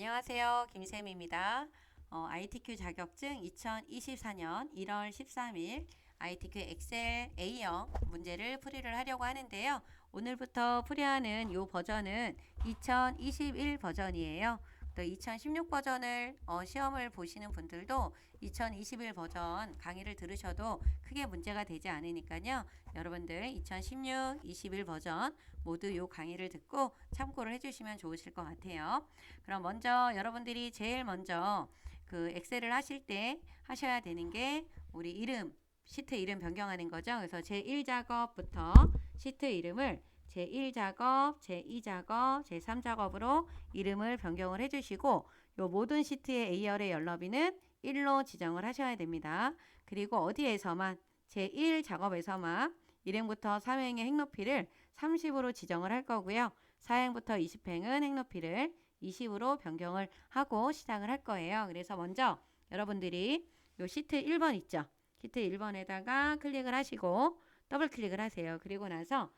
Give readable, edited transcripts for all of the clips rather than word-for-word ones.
안녕하세요. 김쌤입니다. ITQ 자격증 2024년 1월 13일 ITQ 엑셀 A형 문제를 풀이를 하려고 하는데요. 오늘부터 풀이하는 이 버전은 2021 버전이에요. 또 2016 버전을 시험을 보시는 분들도 2021 버전 강의를 들으셔도 크게 문제가 되지 않으니까요. 여러분들 2016, 21 버전 모두 이 강의를 듣고 참고를 해주시면 좋으실 것 같아요. 그럼 먼저 여러분들이 제일 먼저 그 엑셀을 하실 때 하셔야 되는 게 우리 이름, 시트 이름 변경하는 거죠. 그래서 제1작업부터 시트 이름을 제1작업, 제2작업, 제3작업으로 이름을 변경을 해주시고 요 모든 시트의 A열의 연럽이는 1로 지정을 하셔야 됩니다. 그리고 어디에서만 제1작업에서만 1행부터 3행의 행높이를 30으로 지정을 할 거고요. 4행부터 20행은 행높이를 20으로 변경을 하고 시작을 할 거예요. 그래서 먼저 여러분들이 요 시트 1번 있죠. 시트 1번에다가 클릭을 하시고 더블 클릭을 하세요. 그리고 나서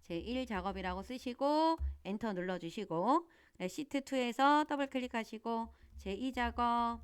제1작업이라고 쓰시고 엔터 눌러주시고 시트 2에서 더블 클릭하시고 제2작업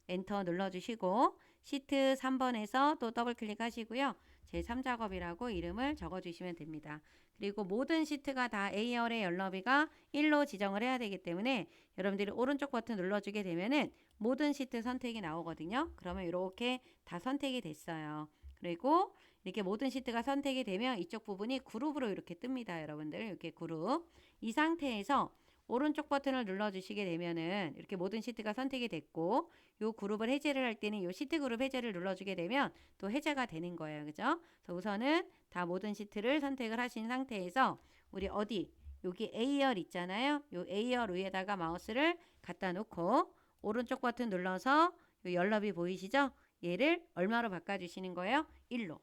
엔터 눌러주시고 시트 3번에서 또 더블 클릭하시고요. 제3작업이라고 이름을 적어주시면 됩니다. 그리고 모든 시트가 다 A열의 연럽이가 1로 지정을 해야 되기 때문에 여러분들이 오른쪽 버튼 눌러주게 되면은 모든 시트 선택이 나오거든요. 그러면 이렇게 다 선택이 됐어요. 그리고 이렇게 모든 시트가 선택이 되면 이쪽 부분이 그룹으로 이렇게 뜹니다. 여러분들 이렇게 그룹. 이 상태에서 오른쪽 버튼을 눌러주시게 되면은 이렇게 모든 시트가 선택이 됐고 요 그룹을 해제를 할 때는 요 시트 그룹 해제를 눌러주게 되면 또 해제가 되는 거예요. 그죠? 그래서 우선은 다 모든 시트를 선택을 하신 상태에서 우리 어디 여기 A열 있잖아요. 요 A열 위에다가 마우스를 갖다 놓고 오른쪽 버튼 눌러서 요 연럽이 보이시죠? 얘를 얼마로 바꿔주시는 거예요? 1로.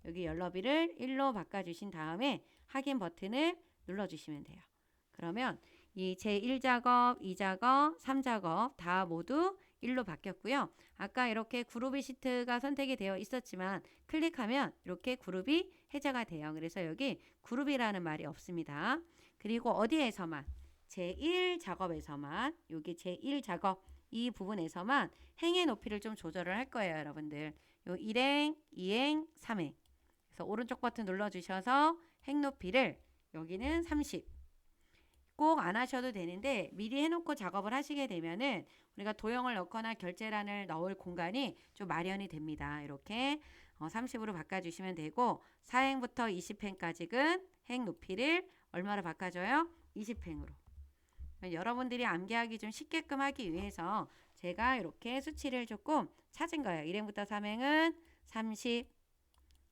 여기 연럽이를 1로 바꿔주신 다음에 확인 버튼을 눌러주시면 돼요. 그러면 이 제1작업, 2작업, 3작업 다 모두 1로 바뀌었고요. 아까 이렇게 그룹이 시트가 선택이 되어 있었지만 클릭하면 이렇게 그룹이 해제가 돼요. 그래서 여기 그룹이라는 말이 없습니다. 그리고 어디에서만 제1작업에서만 여기 제1작업 이 부분에서만 행의 높이를 좀 조절을 할 거예요. 여러분들 요 1행, 2행, 3행 그래서 오른쪽 버튼 눌러주셔서 행 높이를 여기는 30 꼭 안 하셔도 되는데 미리 해놓고 작업을 하시게 되면은 우리가 도형을 넣거나 결제란을 넣을 공간이 좀 마련이 됩니다. 이렇게 30으로 바꿔주시면 되고 4행부터 20행까지는 행 높이를 얼마로 바꿔줘요? 20행으로. 여러분들이 암기하기 좀 쉽게끔 하기 위해서 제가 이렇게 수치를 조금 찾은 거예요. 1행부터 3행은 30,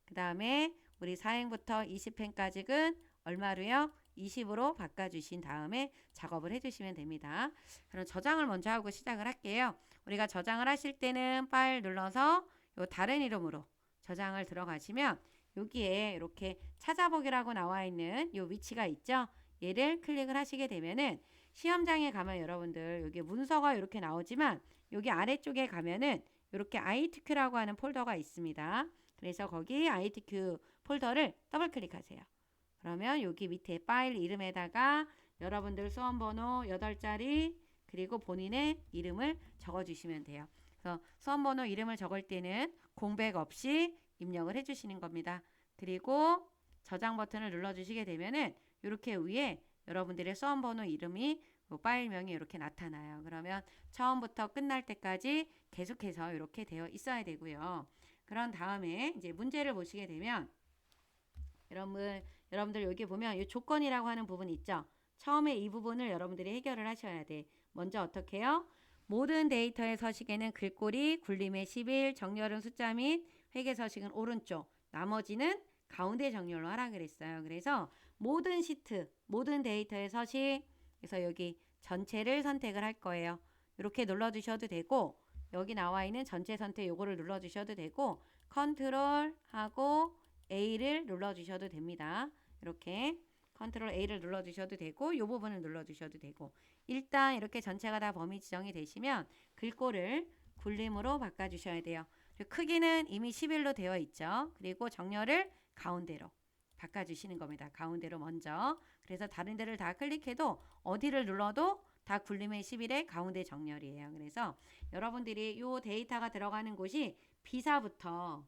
그 다음에 우리 4행부터 20행까지는 얼마로요? 20으로 바꿔주신 다음에 작업을 해주시면 됩니다. 그럼 저장을 먼저 하고 시작을 할게요. 우리가 저장을 하실 때는 파일 눌러서 요 다른 이름으로 저장을 들어가시면 여기에 이렇게 찾아보기라고 나와 있는 요 위치가 있죠. 얘를 클릭을 하시게 되면은 시험장에 가면 여러분들 여기 문서가 이렇게 나오지만 여기 아래쪽에 가면은 이렇게 ITQ라고 하는 폴더가 있습니다. 그래서 거기 ITQ 폴더를 더블 클릭하세요. 그러면 여기 밑에 파일 이름에다가 여러분들 수험번호 8자리 그리고 본인의 이름을 적어주시면 돼요. 그래서 수험번호 이름을 적을 때는 공백 없이 입력을 해주시는 겁니다. 그리고 저장 버튼을 눌러주시게 되면은 이렇게 위에 여러분들의 수험번호 이름이 파일명이 이렇게 나타나요. 그러면 처음부터 끝날 때까지 계속해서 이렇게 되어 있어야 되고요. 그런 다음에 이제 문제를 보시게 되면 여러분들 여기 보면 이 조건이라고 하는 부분 있죠. 처음에 이 부분을 여러분들이 해결을 하셔야 돼. 먼저 어떻게 해요? 모든 데이터의 서식에는 글꼴이 굴림의 11, 정렬은 숫자 및 회계 서식은 오른쪽, 나머지는 가운데 정렬로 하라 그랬어요. 그래서 모든 시트, 모든 데이터의 서식, 그래서 여기 전체를 선택을 할 거예요. 이렇게 눌러주셔도 되고 여기 나와 있는 전체 선택 요거를 눌러주셔도 되고 컨트롤 하고 A를 눌러주셔도 됩니다. 이렇게 컨트롤 A를 눌러주셔도 되고 이 부분을 눌러주셔도 되고 일단 이렇게 전체가 다 범위 지정이 되시면 글꼴을 굴림으로 바꿔주셔야 돼요. 크기는 이미 11로 되어 있죠. 그리고 정렬을 가운데로 바꿔주시는 겁니다. 가운데로 먼저. 그래서 다른 데를 다 클릭해도 어디를 눌러도 다 굴림의 11의 가운데 정렬이에요. 그래서 여러분들이 요 데이터가 들어가는 곳이 B사부터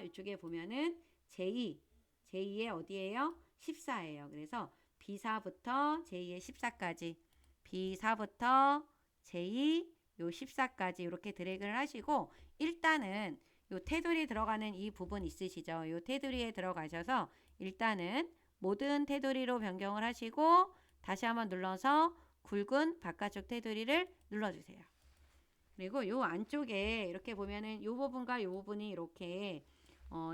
이쪽에 보면은 제2의 어디예요? 14예요. 그래서 B사부터 제2의 14까지 B사부터 제2 요 14까지 이렇게 드래그를 하시고 일단은 요 테두리 들어가는 이 부분 있으시죠? 요 테두리에 들어가셔서 일단은 모든 테두리로 변경을 하시고 다시 한번 눌러서 굵은 바깥쪽 테두리를 눌러주세요. 그리고 요 안쪽에 이렇게 보면은 요 부분과 요 부분이 이렇게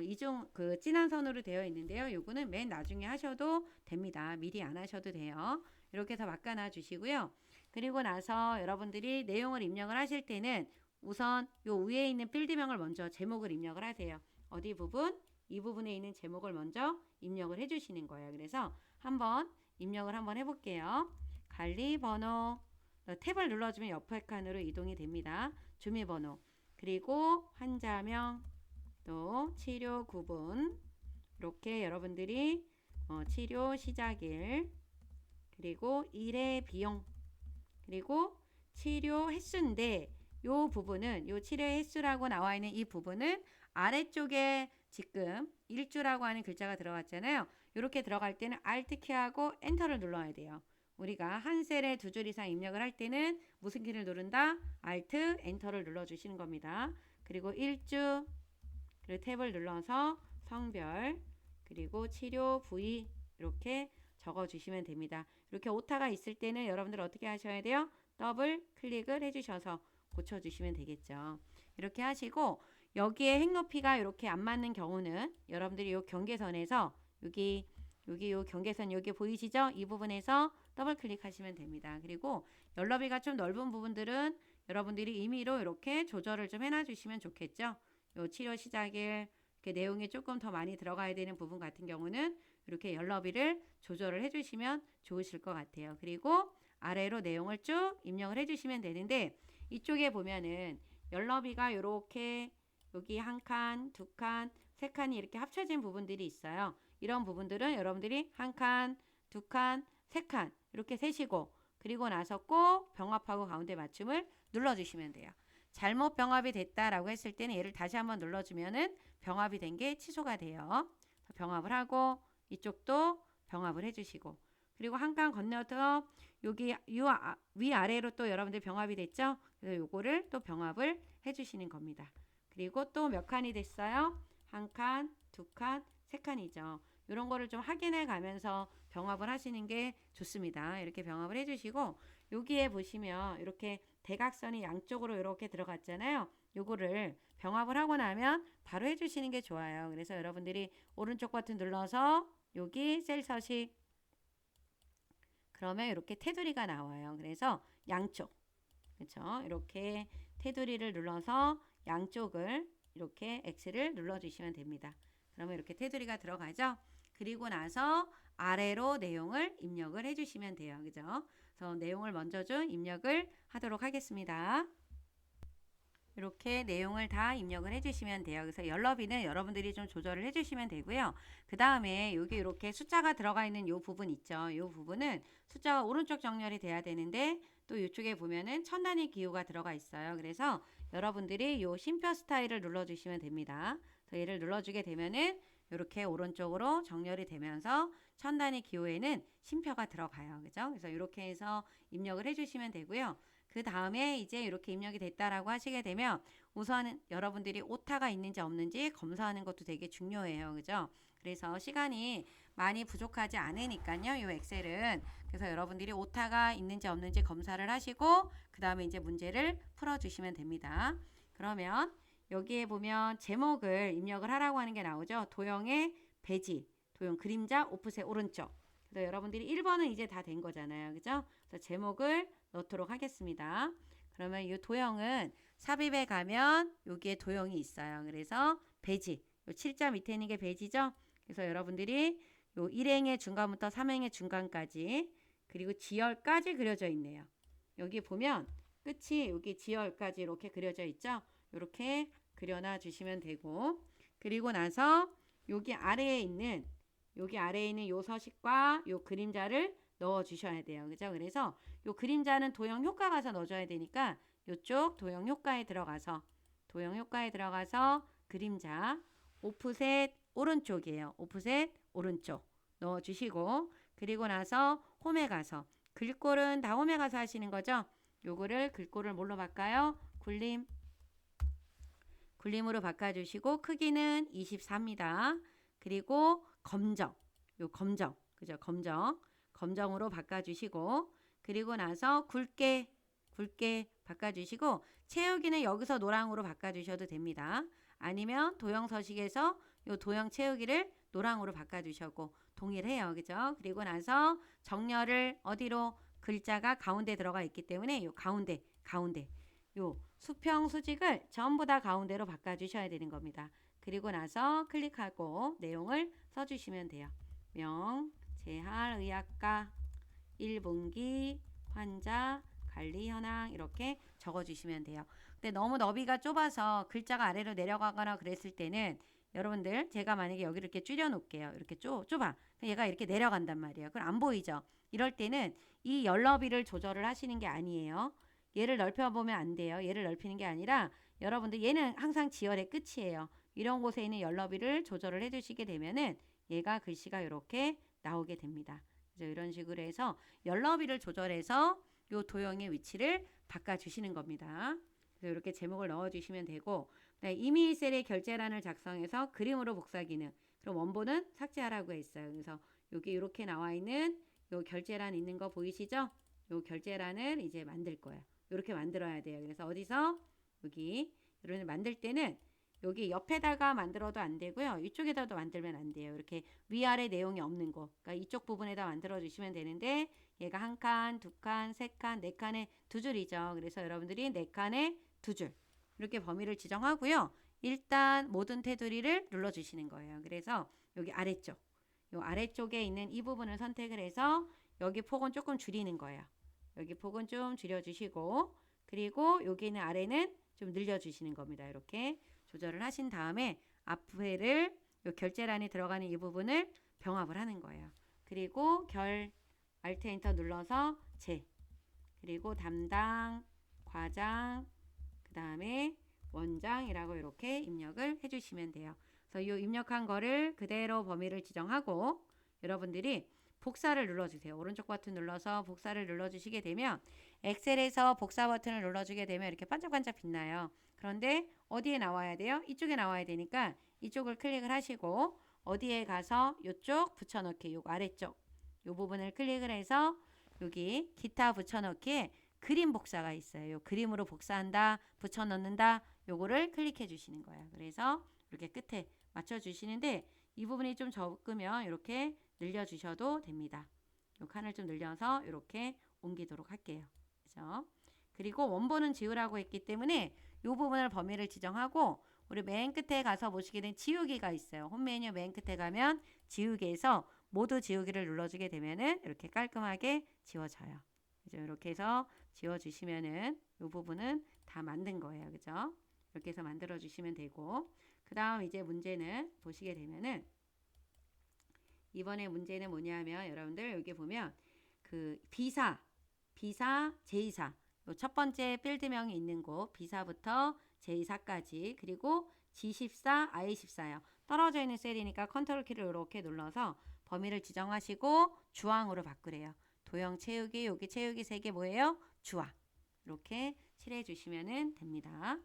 이중 그 진한 선으로 되어 있는데요. 요거는 맨 나중에 하셔도 됩니다. 미리 안 하셔도 돼요. 이렇게 해서 바꿔 주시고요. 그리고 나서 여러분들이 내용을 입력을 하실 때는 우선 요 위에 있는 필드명을 먼저 제목을 입력을 하세요. 어디 부분? 이 부분에 있는 제목을 먼저 입력을 해 주시는 거예요. 그래서 한번 입력을 한번 해볼게요. 관리 번호 탭을 눌러주면 옆에 칸으로 이동이 됩니다. 주민번호 그리고 환자명 또 치료 구분 이렇게 여러분들이 치료 시작일 그리고 일의 비용 그리고 치료 횟수인데 요 부분은 요 치료 횟수라고 나와 있는 이 부분은 아래쪽에 지금 일주라고 하는 글자가 들어갔잖아요. 이렇게 들어갈 때는 Alt 키하고 엔터를 눌러야 돼요. 우리가 한 셀에 두 줄 이상 입력을 할 때는 무슨 키를 누른다? Alt 엔터를 눌러주시는 겁니다. 그리고 일주 그리고 탭을 눌러서 성별 그리고 치료 부위 이렇게 적어주시면 됩니다. 이렇게 오타가 있을 때는 여러분들 어떻게 하셔야 돼요? 더블 클릭을 해주셔서 고쳐주시면 되겠죠. 이렇게 하시고 여기에 행 높이가 이렇게 안 맞는 경우는 여러분들이 이 경계선에서 여기 요 경계선 여기 보이시죠? 이 부분에서 더블 클릭하시면 됩니다. 그리고 연너비가 좀 넓은 부분들은 여러분들이 임의로 이렇게 조절을 좀 해놔 주시면 좋겠죠. 요 치료 시작일 이렇게 내용이 조금 더 많이 들어가야 되는 부분 같은 경우는 이렇게 연너비를 조절을 해주시면 좋으실 것 같아요. 그리고 아래로 내용을 쭉 입력을 해주시면 되는데 이쪽에 보면은 연너비가 이렇게 여기 한 칸, 두 칸, 세 칸이 이렇게 합쳐진 부분들이 있어요. 이런 부분들은 여러분들이 한 칸, 두 칸, 세 칸 이렇게 세시고 그리고 나서 꼭 병합하고 가운데 맞춤을 눌러주시면 돼요. 잘못 병합이 됐다라고 했을 때는 얘를 다시 한번 눌러주면은 병합이 된 게 취소가 돼요. 병합을 하고 이쪽도 병합을 해주시고 그리고 한 칸 건너서 여기 위아래로 또 여러분들 병합이 됐죠? 그래서 요거를 또 병합을 해주시는 겁니다. 그리고 또 몇 칸이 됐어요? 한 칸, 두 칸, 세 칸이죠. 이런 거를 좀 확인해 가면서 병합을 하시는 게 좋습니다. 이렇게 병합을 해주시고 여기에 보시면 이렇게 대각선이 양쪽으로 이렇게 들어갔잖아요. 요거를 병합을 하고 나면 바로 해주시는 게 좋아요. 그래서 여러분들이 오른쪽 버튼 눌러서 여기 셀 서식 그러면 이렇게 테두리가 나와요. 그래서 양쪽 그렇죠? 이렇게 테두리를 눌러서 양쪽을 이렇게 X를 눌러주시면 됩니다. 그러면 이렇게 테두리가 들어가죠. 그리고 나서 아래로 내용을 입력을 해주시면 돼요. 그죠? 그래서 내용을 먼저 좀 입력을 하도록 하겠습니다. 이렇게 내용을 다 입력을 해주시면 돼요. 그래서 연너비는 여러분들이 좀 조절을 해주시면 되고요. 그 다음에 여기 이렇게 숫자가 들어가 있는 이 부분 있죠. 이 부분은 숫자가 오른쪽 정렬이 돼야 되는데 또 이쪽에 보면은 천 단위 기호가 들어가 있어요. 그래서 여러분들이 이 쉼표 스타일을 눌러주시면 됩니다. 그래서 얘를 눌러주게 되면은 이렇게 오른쪽으로 정렬이 되면서 천 단위 기호에는 쉼표가 들어가요. 그죠? 그래서 이렇게 해서 입력을 해주시면 되고요. 그 다음에 이제 이렇게 입력이 됐다라고 하시게 되면 우선 여러분들이 오타가 있는지 없는지 검사하는 것도 되게 중요해요. 그죠? 그래서 시간이 많이 부족하지 않으니까요. 이 엑셀은. 그래서 여러분들이 오타가 있는지 없는지 검사를 하시고 그 다음에 이제 문제를 풀어주시면 됩니다. 그러면 여기에 보면 제목을 입력을 하라고 하는 게 나오죠. 도형의 배지, 도형 그림자, 오프셋 오른쪽. 그래서 여러분들이 1번은 이제 다 된 거잖아요. 그죠? 그래서 제목을 넣도록 하겠습니다. 그러면 이 도형은 삽입에 가면 여기에 도형이 있어요. 그래서 배지, 요 7자 밑에 있는 게 배지죠. 그래서 여러분들이 요 1행의 중간부터 3행의 중간까지 그리고 지열까지 그려져 있네요. 여기 보면 끝이 여기 지열까지 이렇게 그려져 있죠. 이렇게 그려놔 주시면 되고 그리고 나서 여기 아래에 있는 요 서식과 요 그림자를 넣어 주셔야 돼요. 그죠? 그래서 요 그림자는 도형 효과 가서 넣어줘야 되니까 요쪽 도형 효과에 들어가서 그림자 오프셋 오른쪽이에요. 오프셋 오른쪽 넣어 주시고 그리고 나서 홈에 가서 글꼴은 다 홈에 가서 하시는 거죠. 요거를 글꼴을 뭘로 바꿔요? 굴림으로 바꿔주시고 크기는 24입니다. 그리고 검정, 그죠? 검정으로 바꿔주시고 그리고 나서 굵게 바꿔주시고 채우기는 여기서 노랑으로 바꿔주셔도 됩니다. 아니면 도형 서식에서 요 도형 채우기를 노랑으로 바꿔주셔고 동일해요. 그죠? 그리고 나서 정렬을 어디로 글자가 가운데 들어가 있기 때문에 요 가운데 요 수평 수직을 전부 다 가운데로 바꿔주셔야 되는 겁니다. 그리고 나서 클릭하고 내용을 써주시면 돼요. 명, 재활의학과 1분기 환자 관리 현황 이렇게 적어주시면 돼요. 근데 너무 너비가 좁아서 글자가 아래로 내려가거나 그랬을 때는 여러분들 제가 만약에 여기를 이렇게 줄여 놓을게요. 이렇게 좁아. 얘가 이렇게 내려간단 말이에요. 그럼 안 보이죠? 이럴 때는 이 열너비를 조절을 하시는 게 아니에요. 얘를 넓혀보면 안 돼요. 얘를 넓히는 게 아니라 여러분들 얘는 항상 지열의 끝이에요. 이런 곳에 있는 열너비를 조절을 해주시게 되면은 얘가 글씨가 이렇게 나오게 됩니다. 그래서 이런 식으로 해서 열너비를 조절해서 요 도형의 위치를 바꿔주시는 겁니다. 그래서 이렇게 제목을 넣어주시면 되고 이미 셀의 결제란을 작성해서 그림으로 복사 기능 그럼 원본은 삭제하라고 했어요. 그래서 여기 이렇게 나와 있는 요 결제란 있는 거 보이시죠? 요 결제란을 이제 만들 거예요. 이렇게 만들어야 돼요. 그래서 어디서 여기 이런 만들 때는 여기 옆에다가 만들어도 안 되고요. 이쪽에다도 만들면 안 돼요. 이렇게 위아래 내용이 없는 거. 그러니까 이쪽 부분에다 만들어 주시면 되는데 얘가 한 칸, 두 칸, 세 칸, 네 칸에 두 줄이죠. 그래서 여러분들이 네 칸에 두 줄. 이렇게 범위를 지정하고요. 일단 모든 테두리를 눌러 주시는 거예요. 그래서 여기 아래쪽. 요 아래쪽에 있는 이 부분을 선택을 해서 여기 폭은 조금 줄이는 거예요. 여기 폭은 좀 줄여주시고 그리고 여기는 아래는 좀 늘려주시는 겁니다. 이렇게 조절을 하신 다음에 앞에를 요 결제란에 들어가는 이 부분을 병합을 하는 거예요. 그리고 Alt 엔터 눌러서 그리고 담당, 과장, 그 다음에 원장이라고 이렇게 입력을 해주시면 돼요. 그래서 이 입력한 거를 그대로 범위를 지정하고 여러분들이 복사를 눌러주세요. 오른쪽 버튼 눌러서 복사를 눌러주시게 되면 엑셀에서 복사 버튼을 눌러주게 되면 이렇게 반짝반짝 빛나요. 그런데 어디에 나와야 돼요? 이쪽에 나와야 되니까 이쪽을 클릭을 하시고 어디에 가서 이쪽 붙여넣기 요 아래쪽 요 부분을 클릭을 해서 여기 기타 붙여넣기에 그림 복사가 있어요. 요 그림으로 복사한다, 붙여넣는다 요거를 클릭해 주시는 거예요. 그래서 이렇게 끝에 맞춰 주시는데 이 부분이 좀 적으면 이렇게 늘려주셔도 됩니다. 이 칸을 좀 늘려서 이렇게 옮기도록 할게요. 그죠? 그리고 원본은 지우라고 했기 때문에 이 부분을 범위를 지정하고 우리 맨 끝에 가서 보시게 된 지우기가 있어요. 홈 메뉴 맨 끝에 가면 지우기에서 모두 지우기를 눌러주게 되면은 이렇게 깔끔하게 지워져요. 그죠? 이렇게 해서 지워주시면은 이 부분은 다 만든 거예요. 그죠? 이렇게 해서 만들어 주시면 되고 그 다음 이제 문제는 보시게 되면은 이번에 문제는 뭐냐면 여러분들 여기 보면 그 비사, 제2사 첫 번째 필드명이 있는 곳 비사부터 제2사까지 그리고 G14, I14요. 떨어져 있는 셀이니까 컨트롤 키를 이렇게 눌러서 범위를 지정하시고 주황으로 바꾸래요. 도형 채우기 여기 채우기 3개 뭐예요? 주황 이렇게 칠해 주시면 됩니다.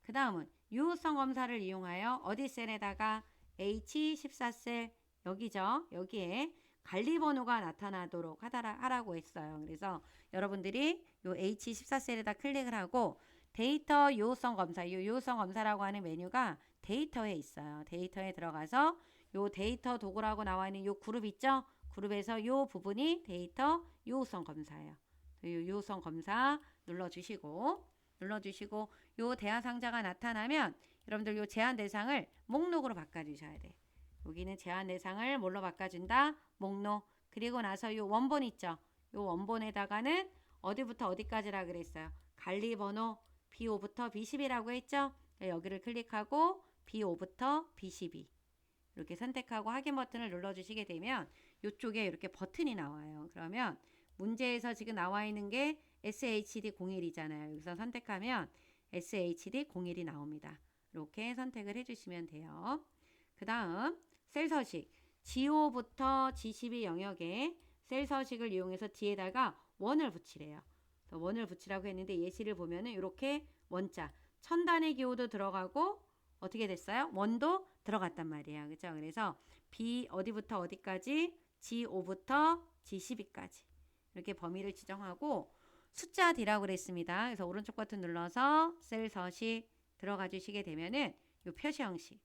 그 다음은 유효성 검사를 이용하여 어디 셀에다가 H14셀 여기죠. 여기에 관리 번호가 나타나도록 하라고 했어요. 그래서 여러분들이 요 H14셀에다 클릭을 하고 데이터 유효성 검사, 이 유효성 검사라고 하는 메뉴가 데이터에 있어요. 데이터에 들어가서 요 데이터 도구라고 나와 있는 요 그룹 있죠? 그룹에서 요 부분이 데이터 유효성 검사예요. 요 유효성 검사 눌러주시고 요 대화 상자가 나타나면 여러분들 요 제한 대상을 목록으로 바꿔주셔야 돼. 여기는 제한 대상을 뭘로 바꿔준다? 목록. 그리고 나서 요 원본 있죠? 요 원본에다가는 어디부터 어디까지라 그랬어요? 관리 번호 B5부터 B10이라고 했죠? 여기를 클릭하고 B5부터 B12 이렇게 선택하고 확인 버튼을 눌러주시게 되면 이쪽에 이렇게 버튼이 나와요. 그러면 문제에서 지금 나와 있는 게 SHD01이잖아요. 여기서 선택하면 SHD01이 나옵니다. 이렇게 선택을 해주시면 돼요. 그 다음 셀 서식 G5부터 G12 영역에 셀 서식을 이용해서 뒤에다가 원을 붙이래요. 원을 붙이라고 했는데 예시를 보면은 이렇게 원자 천단의 기호도 들어가고 어떻게 됐어요? 원도 들어갔단 말이에요. 그죠? 그래서 B 어디부터 어디까지 G5부터 G12까지 이렇게 범위를 지정하고 숫자 D라고 그랬습니다. 그래서 오른쪽 버튼 눌러서 셀 서식 들어가 주시게 되면은 이 표시 형식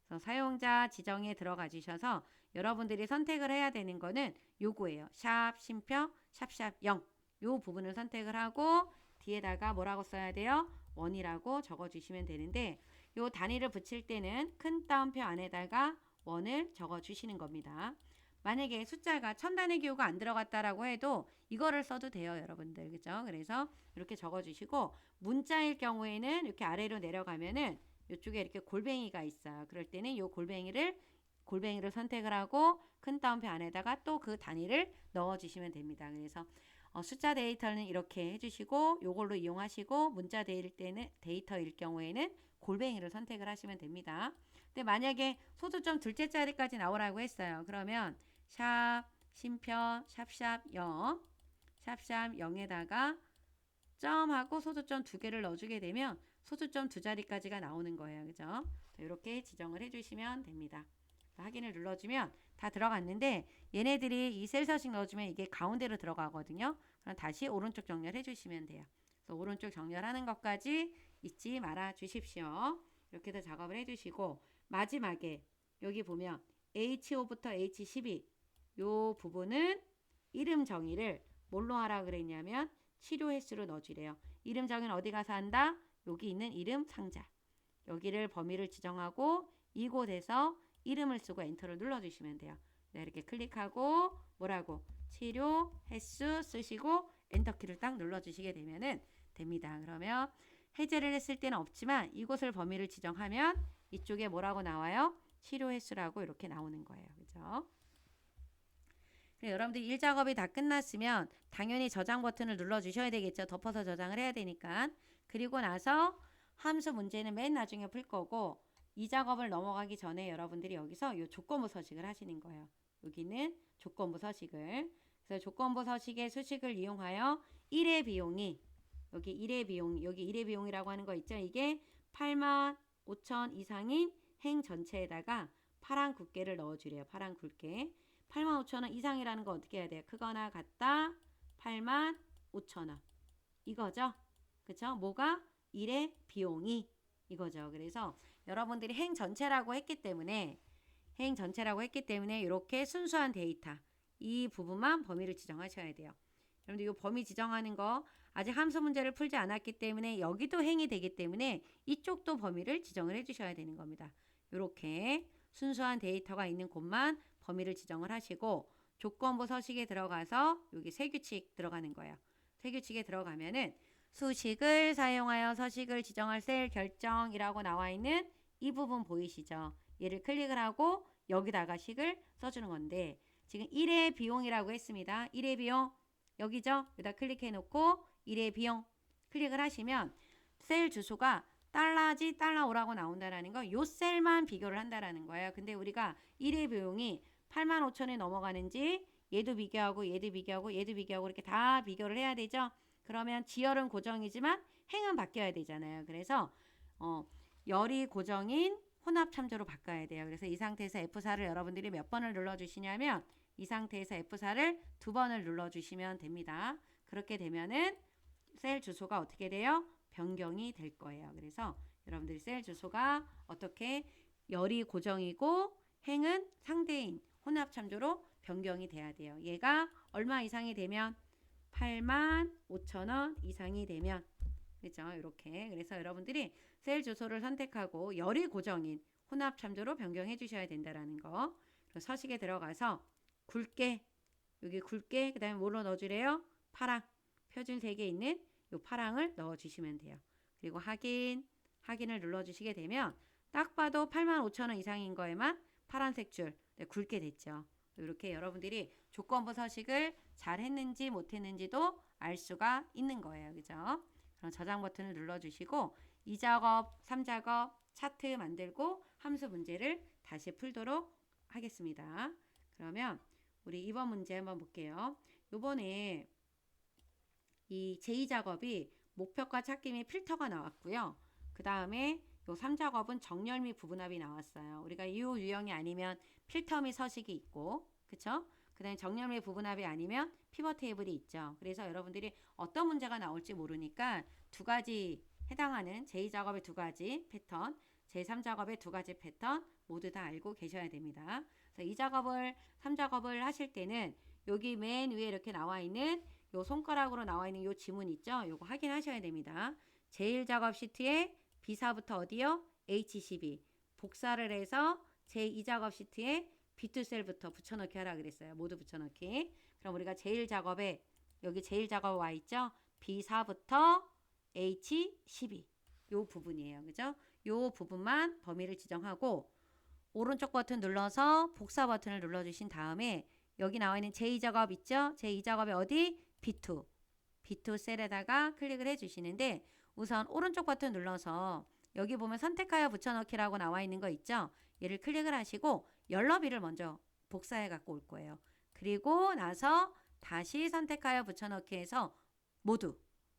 그래서 사용자 지정에 들어가 주셔서 여러분들이 선택을 해야 되는 거는 요거예요. 샵 쉼표 샵샵 0 요 부분을 선택을 하고 뒤에다가 뭐라고 써야 돼요? 원이라고 적어 주시면 되는데 요 단위를 붙일 때는 큰 따옴표 안에다가 원을 적어 주시는 겁니다. 만약에 숫자가 천단의 기호가 안 들어갔다라고 해도 이거를 써도 돼요, 여러분들. 그죠? 그래서 이렇게 적어 주시고 문자일 경우에는 이렇게 아래로 내려가면은 이쪽에 이렇게 골뱅이가 있어요. 그럴 때는 요 골뱅이를 선택을 하고 큰 따옴표 안에다가 또 그 단위를 넣어 주시면 됩니다. 그래서 숫자 데이터는 이렇게 해주시고 요걸로 이용하시고 문자 데이터일 경우에는 골뱅이를 선택을 하시면 됩니다. 근데 만약에 소수점 둘째 자리까지 나오라고 했어요. 그러면 샵 쉼표 샵샵 0 샵샵 0에다가 점하고 소수점 두 개를 넣어주게 되면 소수점 두 자리까지가 나오는 거예요. 그죠? 이렇게 지정을 해주시면 됩니다. 확인을 눌러주면 다 들어갔는데 얘네들이 이 셀 서식 넣어주면 이게 가운데로 들어가거든요. 그럼 다시 오른쪽 정렬해 주시면 돼요. 그래서 오른쪽 정렬하는 것까지 잊지 말아 주십시오. 이렇게 해서 작업을 해주시고 마지막에 여기 보면 H5부터 H12 요 부분은 이름 정의를 뭘로 하라 그랬냐면 치료 횟수로 넣어주래요. 이름 정의는 어디 가서 한다? 여기 있는 이름 상자. 여기를 범위를 지정하고 이곳에서 이름을 쓰고 엔터를 눌러주시면 돼요. 네, 이렇게 클릭하고 뭐라고 치료 횟수 쓰시고 엔터키를 딱 눌러주시게 되면은 됩니다. 그러면 해제를 했을 때는 없지만 이곳을 범위를 지정하면 이쪽에 뭐라고 나와요? 치료 횟수라고 이렇게 나오는 거예요. 그죠? 여러분들 일 작업이 다 끝났으면 당연히 저장 버튼을 눌러주셔야 되겠죠. 덮어서 저장을 해야 되니까. 그리고 나서 함수 문제는 맨 나중에 풀 거고 이 작업을 넘어가기 전에 여러분들이 여기서 이 조건부 서식을 하시는 거예요. 여기는 조건부 서식을. 그래서 조건부 서식의 수식을 이용하여 1의 비용이 여기 1의 비용이라고 하는 거 있죠. 이게 85,000 이상인 행 전체에다가 파란 굵게를 넣어주래요. 파란 굵게. 85,000원 이상이라는 거 어떻게 해야 돼요? 크거나 같다 85,000원 이거죠. 그쵸? 뭐가? 1의 비용이 이거죠. 그래서 여러분들이 행 전체라고 했기 때문에 이렇게 순수한 데이터 이 부분만 범위를 지정하셔야 돼요. 여러분들 이 범위 지정하는 거 아직 함수 문제를 풀지 않았기 때문에 여기도 행이 되기 때문에 이쪽도 범위를 지정을 해주셔야 되는 겁니다. 이렇게 순수한 데이터가 있는 곳만 범위를 지정을 하시고 조건부 서식에 들어가서 여기 세규칙 들어가는 거예요. 세규칙에 들어가면은 수식을 사용하여 서식을 지정할 셀 결정이라고 나와 있는 이 부분 보이시죠? 얘를 클릭을 하고 여기다가 식을 써주는 건데 지금 1의 비용이라고 했습니다. 1의 비용 여기죠? 여기다 클릭해 놓고 1의 비용 클릭을 하시면 셀 주소가 달러지 달러오라고 나온다라는 거 요 셀만 비교를 한다라는 거예요. 근데 우리가 1의 비용이 85,000에 넘어가는지 얘도 비교하고 얘도 비교하고 얘도 비교하고 이렇게 다 비교를 해야 되죠. 그러면 지열은 고정이지만 행은 바뀌어야 되잖아요. 그래서 열이 고정인 혼합 참조로 바꿔야 돼요. 그래서 이 상태에서 F4를 여러분들이 몇 번을 눌러주시냐면 이 상태에서 F4를 두 번을 눌러주시면 됩니다. 그렇게 되면은 셀 주소가 어떻게 돼요? 변경이 될 거예요. 그래서 여러분들이 셀 주소가 어떻게 열이 고정이고 행은 상대인 혼합 참조로 변경이 돼야 돼요. 얘가 얼마 이상이 되면 85,000원 이상이 되면 그렇죠? 이렇게 그래서 여러분들이 셀 주소를 선택하고 열이 고정인 혼합 참조로 변경해 주셔야 된다라는 거. 그리고 서식에 들어가서 굵게 여기 굵게 그다음에 뭐로 넣어주래요? 파랑 표준 3개 있는 이 파랑을 넣어주시면 돼요. 그리고 확인을 눌러주시게 되면 딱 봐도 85,000원 이상인 거에만 파란색 줄 굵게 됐죠. 이렇게 여러분들이 조건부 서식을 잘 했는지 못했는지도 알 수가 있는 거예요. 그죠? 그럼 저장 버튼을 눌러주시고 2작업, 3작업 차트 만들고 함수 문제를 다시 풀도록 하겠습니다. 그러면 우리 이번 문제 한번 볼게요. 요번에 이 제2작업이 목표가 찾기 및 필터가 나왔고요. 그 다음에 요 3작업은 정렬 및 부분합이 나왔어요. 우리가 이 유형이 아니면 필터 및 서식이 있고, 그쵸? 그 다음에 정렬 및 부분합이 아니면 피벗 테이블이 있죠. 그래서 여러분들이 어떤 문제가 나올지 모르니까 두 가지 해당하는 제2작업의 두 가지 패턴, 제3작업의 두 가지 패턴 모두 다 알고 계셔야 됩니다. 그래서 이 작업을 3작업을 하실 때는 여기 맨 위에 이렇게 나와 있는 요 손가락으로 나와 있는 요 지문 있죠? 요거 확인하셔야 됩니다. 제1작업 시트에 B4부터 어디요? H12 복사를 해서 제2작업 시트에 B2 셀부터 붙여넣기 하라 그랬어요. 모두 붙여넣기. 그럼 우리가 제1작업에 여기 제1작업 와 있죠? B4부터 H12 요 부분이에요. 그죠? 요 부분만 범위를 지정하고 오른쪽 버튼 눌러서 복사 버튼을 눌러주신 다음에 여기 나와 있는 제2작업 있죠? 제2작업에 어디? B2 셀에다가 클릭을 해주시는데 우선 오른쪽 버튼 눌러서 여기 보면 선택하여 붙여넣기라고 나와 있는 거 있죠? 얘를 클릭을 하시고 열너비를 먼저 복사해 갖고 올 거예요. 그리고 나서 다시 선택하여 붙여넣기 해서 모두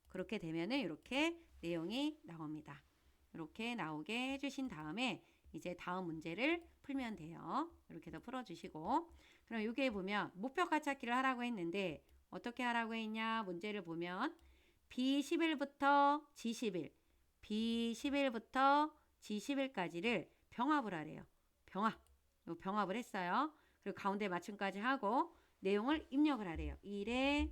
그렇게 되면은 이렇게 내용이 나옵니다. 이렇게 나오게 해주신 다음에 이제 다음 문제를 풀면 돼요. 이렇게 해서 풀어주시고 그럼 여기에 보면 목표가 찾기를 하라고 했는데 어떻게 하라고 했냐 문제를 보면 B11부터 G11 B11부터 G11까지를 병합을 하래요. 병합을 했어요. 그리고 가운데 맞춤까지 하고 내용을 입력을 하래요. 1의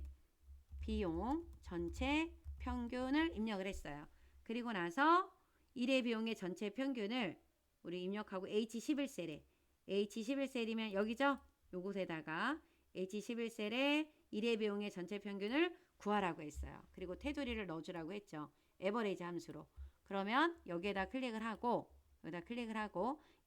비용 전체 평균을 입력을 했어요. 그리고 나서 1의 비용의 전체 평균을 우리 입력하고 H11셀에 H11셀이면 여기죠? 요곳에다가 H11셀에 1의 비용의 전체 평균을 구하라고 했어요. 그리고 테두리를 넣어주라고 했죠. 에버리지 함수로. 그러면 여기에다 클릭을 하고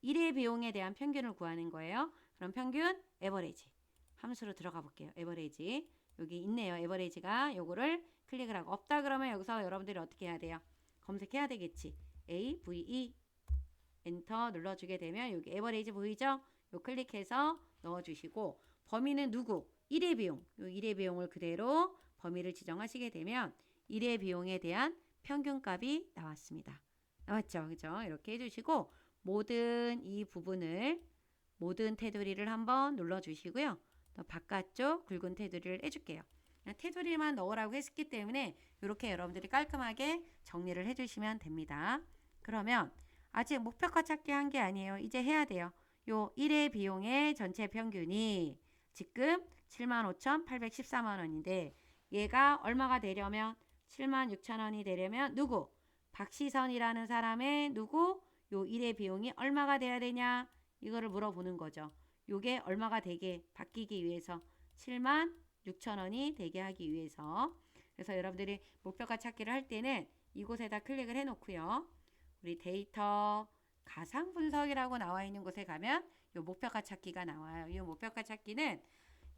1의 비용에 대한 평균을 구하는 거예요. 그럼 평균 에버리지 함수로 들어가 볼게요. 에버리지 여기 있네요. 에버리지가 요거를 클릭을 하고 없다 그러면 여기서 여러분들이 어떻게 해야 돼요? 검색해야 되겠지. AVE 엔터 눌러주게 되면 여기 에버리지 보이죠? 요 클릭해서 넣어주시고 범위는 누구? 1의 비용. 요 1의 비용을 그대로 범위를 지정하시게 되면 1의 비용에 대한 평균값이 나왔습니다. 나왔죠? 그죠? 이렇게 해주시고 모든 이 부분을 모든 테두리를 한번 눌러주시고요. 또 바깥쪽 굵은 테두리를 해줄게요. 테두리만 넣으라고 했기 때문에 이렇게 여러분들이 깔끔하게 정리를 해주시면 됩니다. 그러면 아직 목표가 찾기 한 게 아니에요. 이제 해야 돼요. 요 1의 비용의 전체 평균이 지금 75,814만 원인데 얘가 얼마가 되려면 76,000원이 되려면 누구? 박시선이라는 사람의 누구? 요 1의 비용이 얼마가 돼야 되냐? 이거를 물어보는 거죠. 요게 얼마가 되게 바뀌기 위해서 76,000원이 되게 하기 위해서 그래서 여러분들이 목표가 찾기를 할 때는 이곳에다 클릭을 해 놓고요. 우리 데이터 가상 분석이라고 나와 있는 곳에 가면 요 목표가 찾기가 나와요. 이 목표가 찾기는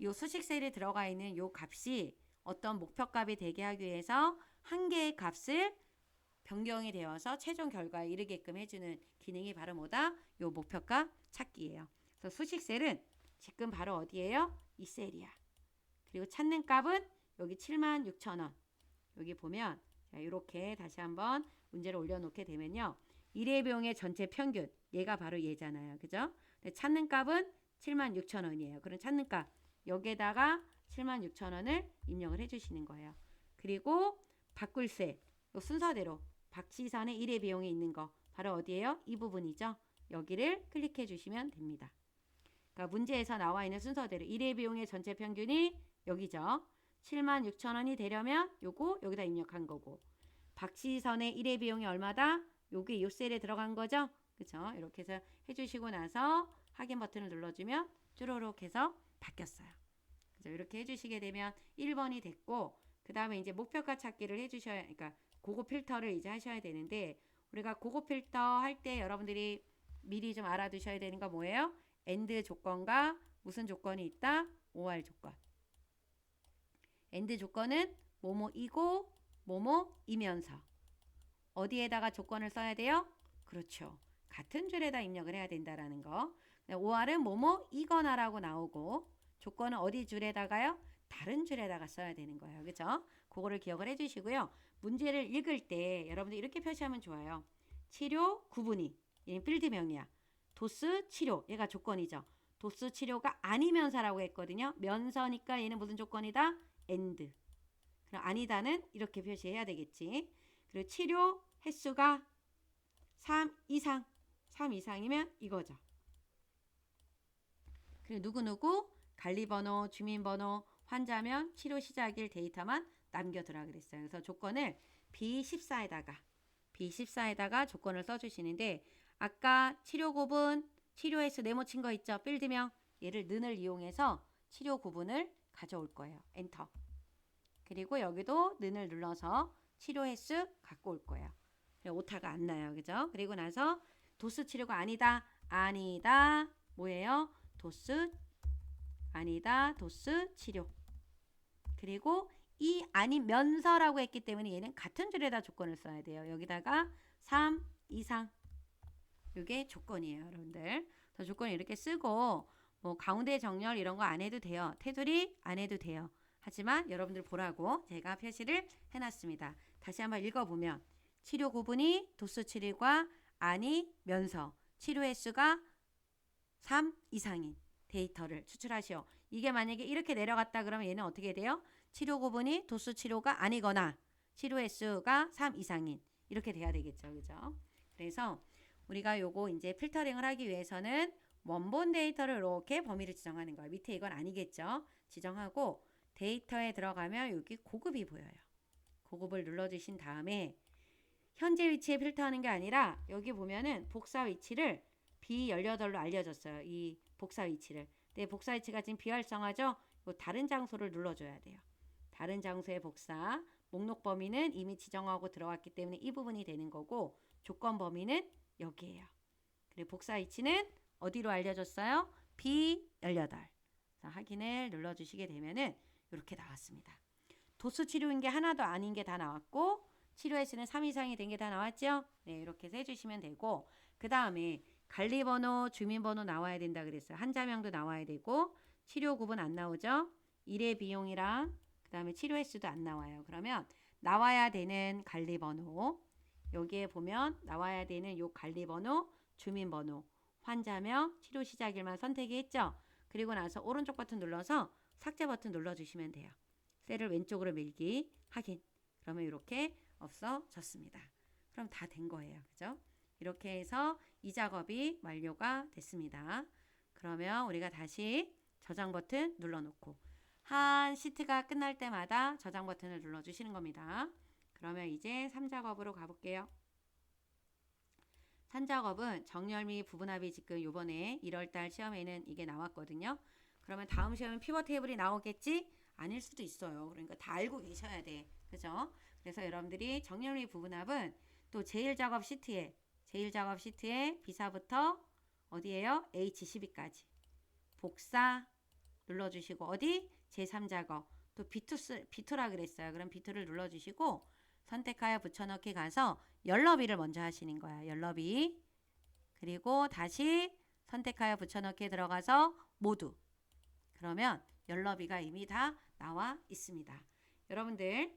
요 수식 셀에 들어가 있는 요 값이 어떤 목표값이 되게 하기 위해서 한 개의 값을 변경이 되어서 최종 결과에 이르게끔 해주는 기능이 바로 뭐다? 요 목표값 찾기예요. 그래서 수식 셀은 지금 바로 어디예요? 이 셀이야. 그리고 찾는 값은 여기 76,000원. 여기 보면 자, 이렇게 다시 한번 문제를 올려놓게 되면요. 1의 비용의 전체 평균 얘가 바로 얘잖아요. 그죠? 찾는 값은 76,000원이에요. 그럼 찾는 값 여기에다가 76,000원을 입력을 해주시는 거예요. 그리고 바꿀 셀 순서대로 박시선의 1의 비용이 있는 거 바로 어디예요? 이 부분이죠. 여기를 클릭해 주시면 됩니다. 그러니까 문제에서 나와 있는 순서대로 1의 비용의 전체 평균이 여기죠. 76,000원이 되려면 요거 여기다 입력한 거고 박시선의 1의 비용이 얼마다? 요게 요 셀에 들어간 거죠. 그쵸? 이렇게 해서 해주시고 나서 확인 버튼을 눌러주면 쭈루룩 해서 바뀌었어요. 그죠? 이렇게 해주시게 되면 1번이 됐고 그 다음에 이제 목표가 찾기를 해주셔야 그러니까 그거 필터를 이제 하셔야 되는데 우리가 그거 필터 할 때 여러분들이 미리 좀 알아두셔야 되는 거 뭐예요? AND 조건과 무슨 조건이 있다? OR 조건. AND 조건은 뭐뭐이고 뭐뭐이면서 어디에다가 조건을 써야 돼요? 그렇죠. 같은 줄에다 입력을 해야 된다라는 거. OR은 뭐뭐이거나라고 나오고 조건은 어디 줄에다가요? 다른 줄에다가 써야 되는 거예요. 그죠? 그거를 기억을 해주시고요. 문제를 읽을 때 여러분들 이렇게 표시하면 좋아요. 치료 구분이 얘는 필드명이야. 도스 치료 얘가 조건이죠. 도스 치료가 아니면서라고 했거든요. 면서니까 얘는 무슨 조건이다? AND. 그럼 아니다는 이렇게 표시해야 되겠지. 그리고 치료 횟수가 3 이상이면 이거죠. 그리고 누구누구 관리번호, 주민번호, 환자명, 치료 시작일 데이터만 남겨두라 그랬어요. 그래서 조건을 B14에다가 조건을 써주시는데 아까 치료 구분, 치료 횟수 네모친 거 있죠? 필드명 얘를 는을 이용해서 치료 구분을 가져올 거예요. 엔터. 그리고 여기도 는을 눌러서 치료 횟수 갖고 올 거예요. 오타가 안 나요. 그죠? 그리고 나서 도스 치료가 아니다. 뭐예요? 도스 치료. 그리고 이 아니면서라고 했기 때문에 얘는 같은 줄에다 조건을 써야 돼요. 여기다가 3 이상. 이게 조건이에요, 여러분들. 조건을 이렇게 쓰고 뭐 가운데 정렬 이런 거 안 해도 돼요. 테두리 안 해도 돼요. 하지만 여러분들 보라고 제가 표시를 해놨습니다. 다시 한번 읽어보면 치료 구분이 도수 치료가 아니면서 치료 횟수가 3 이상인 데이터를 추출하시오. 이게 만약에 이렇게 내려갔다 그러면 얘는 어떻게 돼요? 치료 구분이 도수 치료가 아니거나 치료 횟수가 3 이상인 이렇게 돼야 되겠죠. 그죠? 그래서 우리가 요거 이제 필터링을 하기 위해서는 원본 데이터를 이렇게 범위를 지정하는 거예요. 밑에 이건 아니겠죠? 지정하고 데이터에 들어가면 여기 고급이 보여요. 고급을 눌러주신 다음에 현재 위치에 필터하는 게 아니라 여기 보면은 복사 위치를 B18로 알려줬어요. 이 복사 위치를. 근데 복사 위치가 지금 비활성화죠? 다른 장소를 눌러줘야 돼요. 다른 장소의 복사. 목록 범위는 이미 지정하고 들어왔기 때문에 이 부분이 되는 거고 조건 범위는 여기에요. 그리고 복사 위치는 어디로 알려줬어요? B18. 자, 확인을 눌러주시게 되면은 이렇게 나왔습니다. 도수 치료인 게 하나도 아닌 게 다 나왔고 치료 횟수는 3 이상이 된 게 다 나왔죠? 네, 이렇게 해주시면 되고 그 다음에 관리번호, 주민번호 나와야 된다 그랬어요. 환자명도 나와야 되고 치료 구분 안 나오죠? 일회 비용이랑 그 다음에 치료 횟수도 안 나와요. 그러면 나와야 되는 관리번호 여기에 보면 나와야 되는 요 관리번호, 주민번호, 환자명, 치료 시작일만 선택했죠? 그리고 나서 오른쪽 버튼 눌러서 삭제 버튼 눌러주시면 돼요. 셀을 왼쪽으로 밀기, 확인. 그러면 이렇게 없어졌습니다. 그럼 다 된 거예요. 그죠? 이렇게 해서 이 작업이 완료가 됐습니다. 그러면 우리가 다시 저장 버튼 눌러놓고 한 시트가 끝날 때마다 저장 버튼을 눌러주시는 겁니다. 그러면 이제 3작업으로 가볼게요. 3작업은 정렬 및 부분합이 지금 요번에 1월달 시험에는 이게 나왔거든요. 그러면 다음 시험은 피벗 테이블이 나오겠지? 아닐 수도 있어요. 그러니까 다 알고 계셔야 돼. 그죠? 그래서 여러분들이 정렬 및 부분합은 또 제일작업 시트에 B사부터 어디에요? H12까지 복사 눌러주시고 어디? 제3작업 또 B2라 그랬어요. 그럼 B2를 눌러주시고 선택하여 붙여넣기 가서 열너비를 먼저 하시는 거야. 열너비 그리고 다시 선택하여 붙여넣기에 들어가서 모두 그러면 열너비가 이미 다 나와 있습니다. 여러분들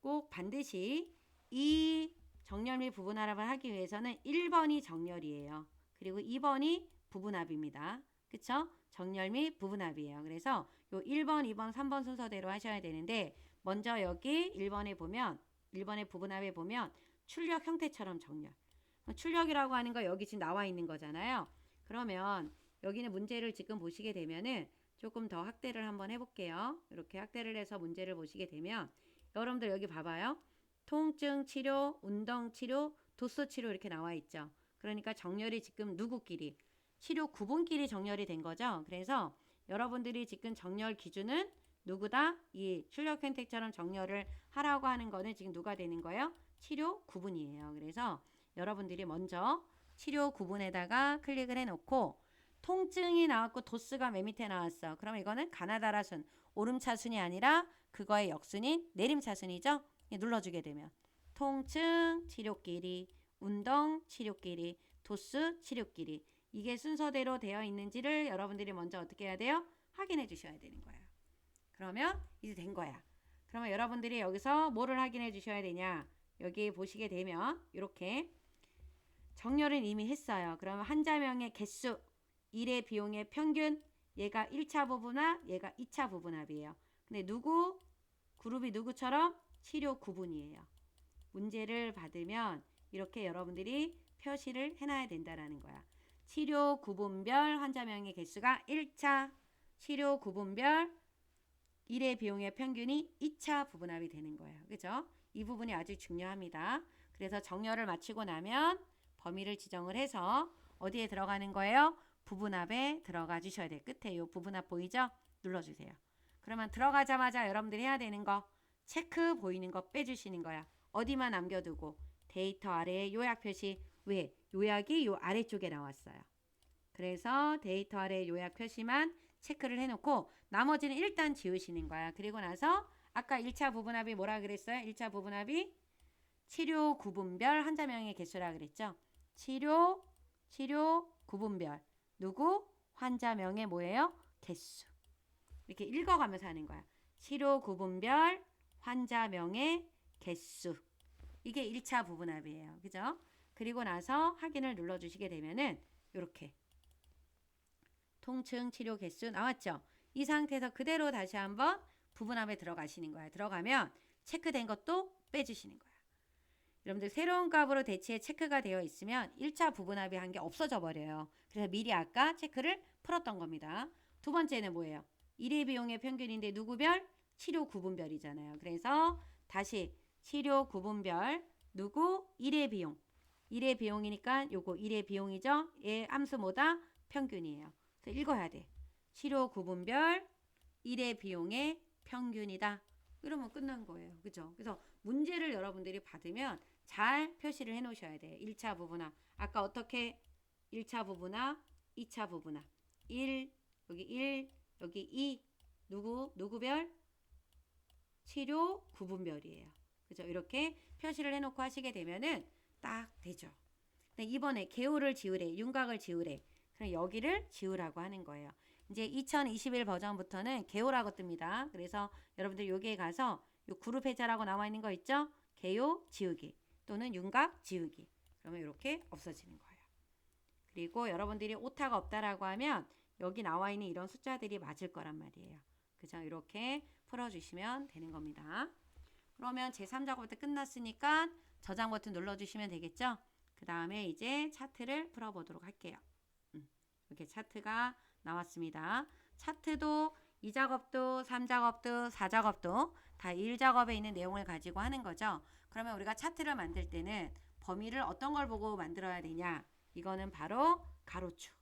꼭 반드시 이 정렬 및 부분합을 하기 위해서는 1번이 정렬이에요. 그리고 2번이 부분합입니다. 그쵸? 정렬 및 부분합이에요. 그래서 요 1번, 2번, 3번 순서대로 하셔야 되는데 먼저 여기 1번에 보면 1번의 부분합에 보면 출력 형태처럼 정렬. 출력이라고 하는 거 여기 지금 나와 있는 거잖아요. 그러면 여기는 문제를 지금 보시게 되면은 조금 더 확대를 한번 해볼게요. 이렇게 확대를 해서 문제를 보시게 되면 여러분들 여기 봐봐요. 통증 치료, 운동 치료, 도수 치료 이렇게 나와 있죠. 그러니까 정렬이 지금 누구끼리? 치료 구분끼리 정렬이 된 거죠. 그래서 여러분들이 지금 정렬 기준은 누구다? 이 출력 선택처럼 정렬을 하라고 하는 거는 지금 누가 되는 거예요? 치료 구분이에요. 그래서 여러분들이 먼저 치료 구분에다가 클릭을 해놓고 통증이 나왔고 도수가 맨 밑에 나왔어. 그럼 이거는 가나다라 순, 오름차순이 아니라 그거의 역순인 내림차순이죠. 눌러주게 되면 통증 치료끼리, 운동 치료끼리, 도수 치료끼리, 이게 순서대로 되어 있는지를 여러분들이 먼저 어떻게 해야 돼요? 확인해 주셔야 되는 거예요. 그러면 이제 된 거야. 그러면 여러분들이 여기서 뭐를 확인해 주셔야 되냐? 여기 보시게 되면 이렇게 정렬은 이미 했어요. 그러면 환자명의 개수, 일의 비용의 평균, 얘가 1차 부분합, 얘가 2차 부분합이에요. 근데 누구? 그룹이 누구처럼? 치료 구분이에요. 문제를 받으면 이렇게 여러분들이 표시를 해놔야 된다라는 거야. 치료 구분별 환자명의 개수가 1차, 치료 구분별 일의 비용의 평균이 2차 부분합이 되는 거예요. 그죠? 이 부분이 아주 중요합니다. 그래서 정렬을 마치고 나면 범위를 지정을 해서 어디에 들어가는 거예요? 부분합에 들어가 주셔야 돼요. 끝에 이 부분합 보이죠? 눌러주세요. 그러면 들어가자마자 여러분들이 해야 되는 거, 체크 보이는 거 빼주시는 거야. 어디만 남겨두고 데이터 아래에 요약 표시. 왜? 요약이 요 아래쪽에 나왔어요. 그래서 데이터 아래 요약 표시만 체크를 해놓고 나머지는 일단 지우시는 거야. 그리고 나서 아까 1차 부분합이 뭐라 그랬어요? 1차 부분합이 치료 구분별 환자명의 개수라 그랬죠. 치료 구분별. 누구? 환자명의 뭐예요? 개수. 이렇게 읽어가면서 하는 거야. 치료 구분별 환자명의 개수. 이게 1차 부분합이에요. 그죠? 그리고 나서 확인을 눌러주시게 되면은 이렇게 통증 치료 개수 나왔죠? 이 상태에서 그대로 다시 한번 부분합에 들어가시는 거야. 들어가면 체크된 것도 빼주시는 거야. 여러분들 새로운 값으로 대체에 체크가 되어 있으면 1차 부분합이 한 게 없어져 버려요. 그래서 미리 아까 체크를 풀었던 겁니다. 두 번째는 뭐예요? 일의 비용의 평균인데 누구별? 치료 구분별이잖아요. 그래서 다시 치료 구분별 누구? 일의 비용. 일의 비용이니까 요거 일의 비용이죠. 얘 함수 뭐다? 평균이에요. 그래서 읽어야 돼. 치료 구분별 일의 비용의 평균이다. 이러면 끝난 거예요. 그죠? 그래서 문제를 여러분들이 받으면 잘 표시를 해 놓으셔야 돼요. 1차 부분합. 아까 어떻게 1차 부분합, 2차 부분합. 1, 여기 1, 여기 2. 누구별? 치료 구분별이에요. 그죠? 이렇게 표시를 해 놓고 하시게 되면은 딱 되죠. 근데 이번에 개요를 지우래, 윤곽을 지우래. 그럼 여기를 지우라고 하는 거예요. 이제 2021 버전부터는 개요라고 뜹니다. 그래서 여러분들 여기에 가서 요 그룹 해제라고 나와 있는 거 있죠? 개요 지우기 또는 윤곽 지우기. 그러면 이렇게 없어지는 거예요. 그리고 여러분들이 오타가 없다라고 하면 여기 나와 있는 이런 숫자들이 맞을 거란 말이에요. 그죠? 이렇게 풀어주시면 되는 겁니다. 그러면 제3작업부터 끝났으니까 저장 버튼 눌러주시면 되겠죠? 그 다음에 이제 차트를 풀어보도록 할게요. 이렇게 차트가 나왔습니다. 차트도 2작업도 3작업도 4작업도 다 1작업에 있는 내용을 가지고 하는 거죠. 그러면 우리가 차트를 만들 때는 범위를 어떤 걸 보고 만들어야 되냐? 이거는 바로 가로축.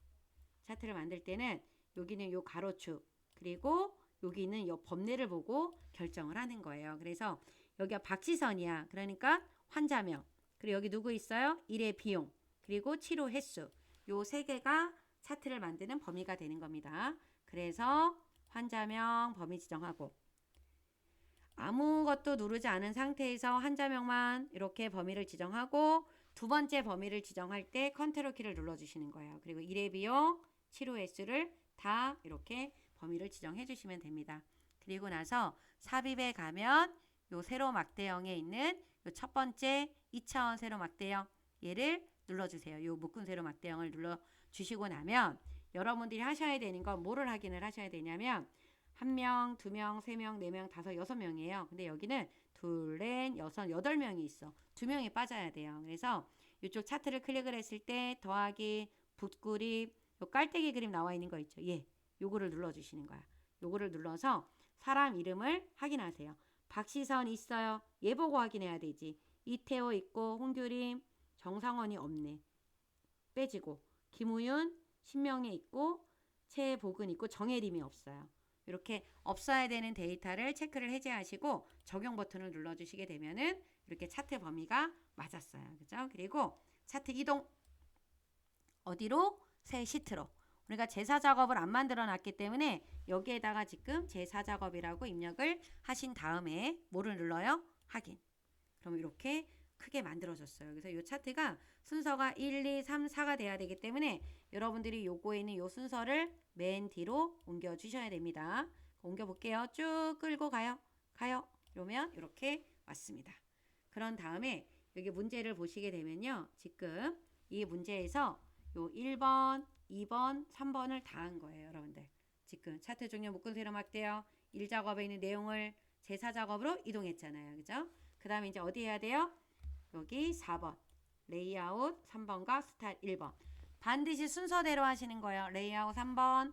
차트를 만들 때는 여기는 요 가로축 그리고 여기 있는 요 범례를 보고 결정을 하는 거예요. 그래서 여기가 박시선이야. 그러니까 환자명. 그리고 여기 누구 있어요? 일의 비용. 그리고 치료 횟수. 요 세 개가 차트를 만드는 범위가 되는 겁니다. 그래서 환자명 범위 지정하고 아무것도 누르지 않은 상태에서 환자명만 이렇게 범위를 지정하고 두 번째 범위를 지정할 때 컨트롤 키를 눌러주시는 거예요. 그리고 일의 비용, 치료 횟수를 다 이렇게 범위를 지정해 주시면 됩니다. 그리고 나서 삽입에 가면 요 세로 막대형에 있는 요 첫 번째 2차원 세로 막대형 얘를 눌러주세요. 요 묶은 세로 막대형을 눌러주시고 나면 여러분들이 하셔야 되는 건 뭐를 확인을 하셔야 되냐면 1명, 2명, 3명, 4명, 5, 6명이에요. 근데 여기는 2, 4, 6, 8명이 있어. 2명이 빠져야 돼요. 그래서 이쪽 차트를 클릭을 했을 때 더하기, 붓그립, 요 깔때기 그림 나와 있는 거 있죠. 예, 요거를 눌러주시는 거야. 요거를 눌러서 사람 이름을 확인하세요. 박시선 있어요. 얘 보고 확인해야 되지. 이태호 있고 홍규림, 정상원이 없네. 빼지고 김우윤, 신명애 있고 최복은 있고 정혜림이 없어요. 이렇게 없어야 되는 데이터를 체크를 해제하시고 적용 버튼을 눌러주시게 되면은 이렇게 차트 범위가 맞았어요. 그죠? 그리고 차트 이동 어디로? 새 시트로 우리가 제사 작업을 안 만들어 놨기 때문에 여기에다가 지금 제사 작업이라고 입력을 하신 다음에 뭐를 눌러요? 확인. 그럼 이렇게 크게 만들어졌어요. 그래서 이 차트가 순서가 1, 2, 3, 4가 돼야 되기 때문에 여러분들이 요거에 있는 요 순서를 맨 뒤로 옮겨 주셔야 됩니다. 옮겨 볼게요. 쭉 끌고 가요. 그러면 이렇게 왔습니다. 그런 다음에 여기 문제를 보시게 되면요. 지금 이 문제에서 요 1번, 2번, 3번을 다 한 거예요. 여러분들. 지금 차트 종료 묶은 세로 막대요. 1작업에 있는 내용을 제사 작업으로 이동했잖아요. 그죠? 그 다음에 이제 어디 해야 돼요? 여기 4번. 레이아웃 3번과 스타일 1번. 반드시 순서대로 하시는 거예요. 레이아웃 3번.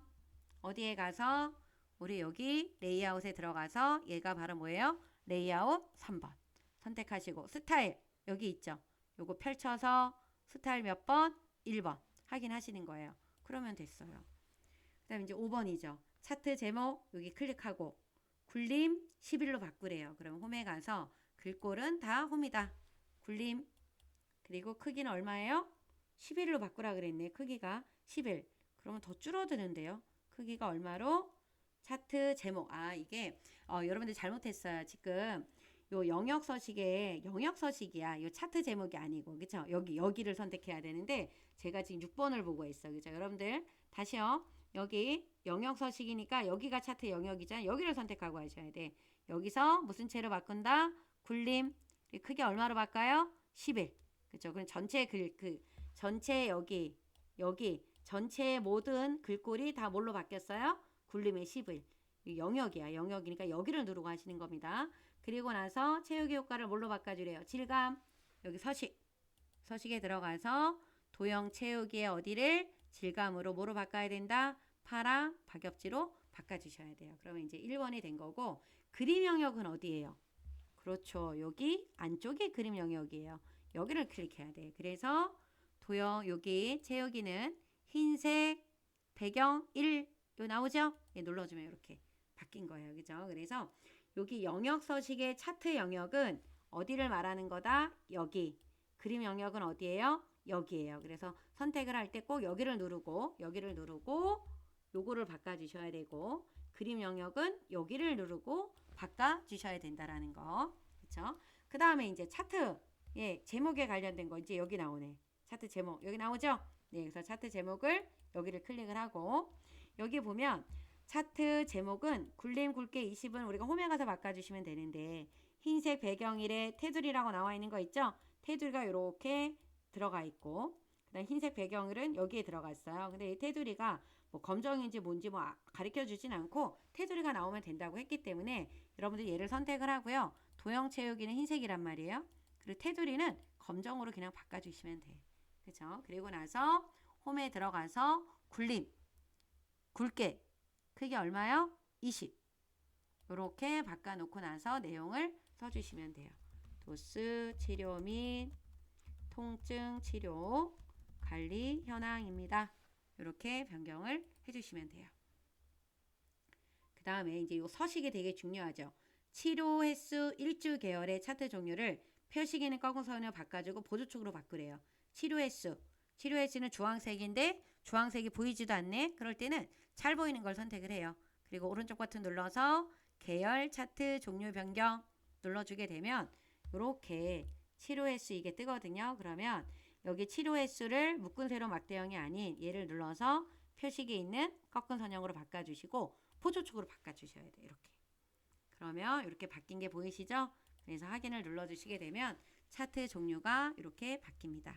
어디에 가서 우리 여기 레이아웃에 들어가서 얘가 바로 뭐예요? 레이아웃 3번. 선택하시고 스타일 여기 있죠. 요거 펼쳐서 스타일 몇 번? 1번 확인하시는 거예요. 그러면 됐어요. 그 다음에 이제 5번이죠. 차트 제목 여기 클릭하고 굴림 11로 바꾸래요. 그럼 홈에 가서 글꼴은 다 홈이다. 굴림 그리고 크기는 얼마예요? 11로 바꾸라 그랬네. 크기가 11. 그러면 더 줄어드는데요. 크기가 얼마로? 차트 제목. 이게 여러분들 잘못했어요. 지금 요 영역 서식에 영역 서식이야. 요 차트 제목이 아니고 그쵸? 여기를 선택해야 되는데 제가 지금 6번을 보고 있어. 그죠? 여러분들 다시요. 여기 영역 서식이니까 여기가 차트 영역이잖아. 여기를 선택하고 하셔야 돼. 여기서 무슨 채로 바꾼다? 굴림. 크기 얼마로 바꿔요? 11. 그죠? 그럼 전체 전체 여기 전체 모든 글꼴이 다 뭘로 바뀌었어요? 굴림의 11. 영역이야. 영역이니까 여기를 누르고 하시는 겁니다. 그리고 나서 채우기 효과를 뭘로 바꿔주래요? 질감. 여기 서식에 들어가서 도형 채우기의 어디를 질감으로 뭐로 바꿔야 된다? 파랑 박엽지로 바꿔주셔야 돼요. 그러면 이제 1번이 된 거고 그림 영역은 어디예요? 그렇죠. 여기 안쪽에 그림 영역이에요. 여기를 클릭해야 돼. 그래서 도형 여기 채우기는 흰색 배경 1 요 나오죠? 예, 눌러주면 이렇게 바뀐 거예요. 그죠? 그래서 여기 영역 서식의 차트 영역은 어디를 말하는 거다? 여기. 그림 영역은 어디예요? 여기예요. 그래서 선택을 할 때 꼭 여기를 누르고 요거를 바꿔주셔야 되고 그림 영역은 여기를 누르고 바꿔주셔야 된다라는 거. 그렇죠? 그 다음에 이제 차트 제목에 관련된 거 이제 여기 나오네. 차트 제목 여기 나오죠? 네, 그래서 차트 제목을 여기를 클릭을 하고 여기 보면 차트 제목은 굴림 굵게 20은 우리가 홈에 가서 바꿔주시면 되는데 흰색 배경일에 테두리라고 나와 있는 거 있죠? 테두리가 이렇게 들어가 있고 그다음 흰색 배경일은 여기에 들어갔어요. 근데 이 테두리가 뭐 검정인지 뭔지 뭐 가르쳐 주진 않고 테두리가 나오면 된다고 했기 때문에 여러분들 얘를 선택을 하고요. 도형 채우기는 흰색이란 말이에요. 그리고 테두리는 검정으로 그냥 바꿔주시면 돼. 그렇죠? 그리고 나서 홈에 들어가서 굴림 굵게 크기 얼마요? 20 이렇게 바꿔놓고 나서 내용을 써주시면 돼요. 도스 치료 및 통증 치료 관리 현황입니다. 이렇게 변경을 해주시면 돼요. 그 다음에 이제 이 서식이 되게 중요하죠. 치료 횟수 1주 계열의 차트 종류를 표식에는 꺾은 선으로 바꿔주고 보조축으로 바꾸래요. 치료 횟수는 주황색인데 주황색이 보이지도 않네. 그럴 때는 잘 보이는 걸 선택을 해요. 그리고 오른쪽 버튼 눌러서 계열 차트 종류 변경 눌러주게 되면 이렇게 치료 횟수 이게 뜨거든요. 그러면 여기 치료 횟수를 묶은 세로 막대형이 아닌 얘를 눌러서 표식에 있는 꺾은 선형으로 바꿔주시고 보조축으로 바꿔주셔야 돼요. 이렇게. 그러면 이렇게 바뀐 게 보이시죠? 그래서 확인을 눌러주시게 되면 차트 종류가 이렇게 바뀝니다.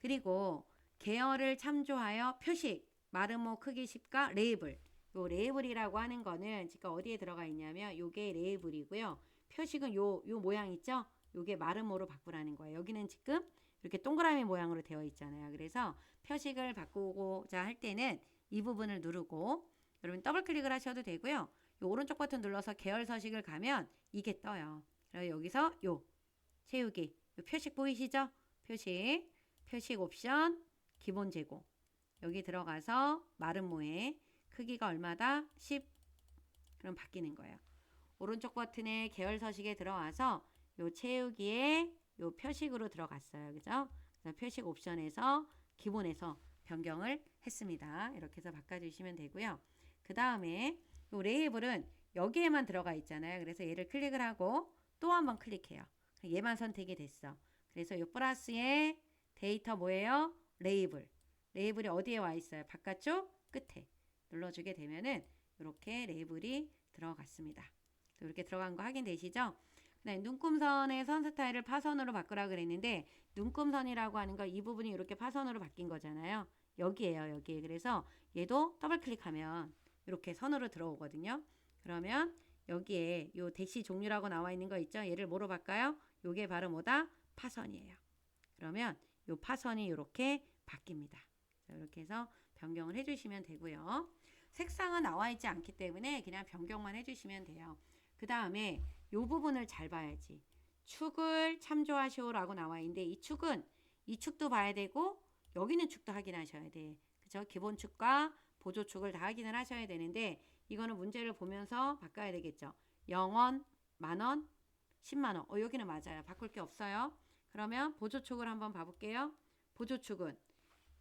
그리고 계열을 참조하여 표식, 마름모 크기 10과 레이블. 요 레이블이라고 하는 거는 지금 어디에 들어가 있냐면 요게 레이블이고요. 표식은 요 모양 있죠? 요게 마름모로 바꾸라는 거예요. 여기는 지금 이렇게 동그라미 모양으로 되어 있잖아요. 그래서 표식을 바꾸고자 할 때는 이 부분을 누르고 여러분 더블 클릭을 하셔도 되고요. 요 오른쪽 버튼 눌러서 계열 서식을 가면 이게 떠요. 그래서 여기서 요 채우기, 요 표식 보이시죠? 표식 옵션, 기본 재고. 여기 들어가서 마름모에 크기가 얼마다? 10. 그럼 바뀌는 거예요. 오른쪽 버튼에 계열 서식에 들어와서 요 채우기에 요 표식으로 들어갔어요. 그죠? 그래서 표식 옵션에서 기본에서 변경을 했습니다. 이렇게 해서 바꿔주시면 되고요. 그 다음에 이 레이블은 여기에만 들어가 있잖아요. 그래서 얘를 클릭을 하고 또 한번 클릭해요. 얘만 선택이 됐어. 그래서 이 플러스에 데이터 뭐예요? 레이블. 레이블이 어디에 와 있어요? 바깥쪽 끝에 눌러주게 되면은 이렇게 레이블이 들어갔습니다. 이렇게 들어간 거 확인되시죠? 네, 눈금선의 선 스타일을 파선으로 바꾸라 그랬는데 눈금선이라고 하는 거 이 부분이 이렇게 파선으로 바뀐 거잖아요. 여기에요, 여기에. 그래서 얘도 더블 클릭하면 이렇게 선으로 들어오거든요. 그러면 여기에 요 대시 종류라고 나와 있는 거 있죠? 얘를 뭐로 바꿔요? 요게 바로 뭐다? 파선이에요. 그러면 요 파선이 이렇게 바뀝니다. 이렇게 해서 변경을 해주시면 되고요. 색상은 나와 있지 않기 때문에 그냥 변경만 해주시면 돼요. 그 다음에 요 부분을 잘 봐야지. 축을 참조하시오라고 나와 있는데 이 축은 이 축도 봐야 되고 여기는 축도 확인하셔야 돼. 그죠? 기본 축과 보조 축을 다 확인을 하셔야 되는데 이거는 문제를 보면서 바꿔야 되겠죠. 0원, 만원, 10만원. 여기는 맞아요. 바꿀 게 없어요. 그러면 보조 축을 한번 봐볼게요. 보조 축은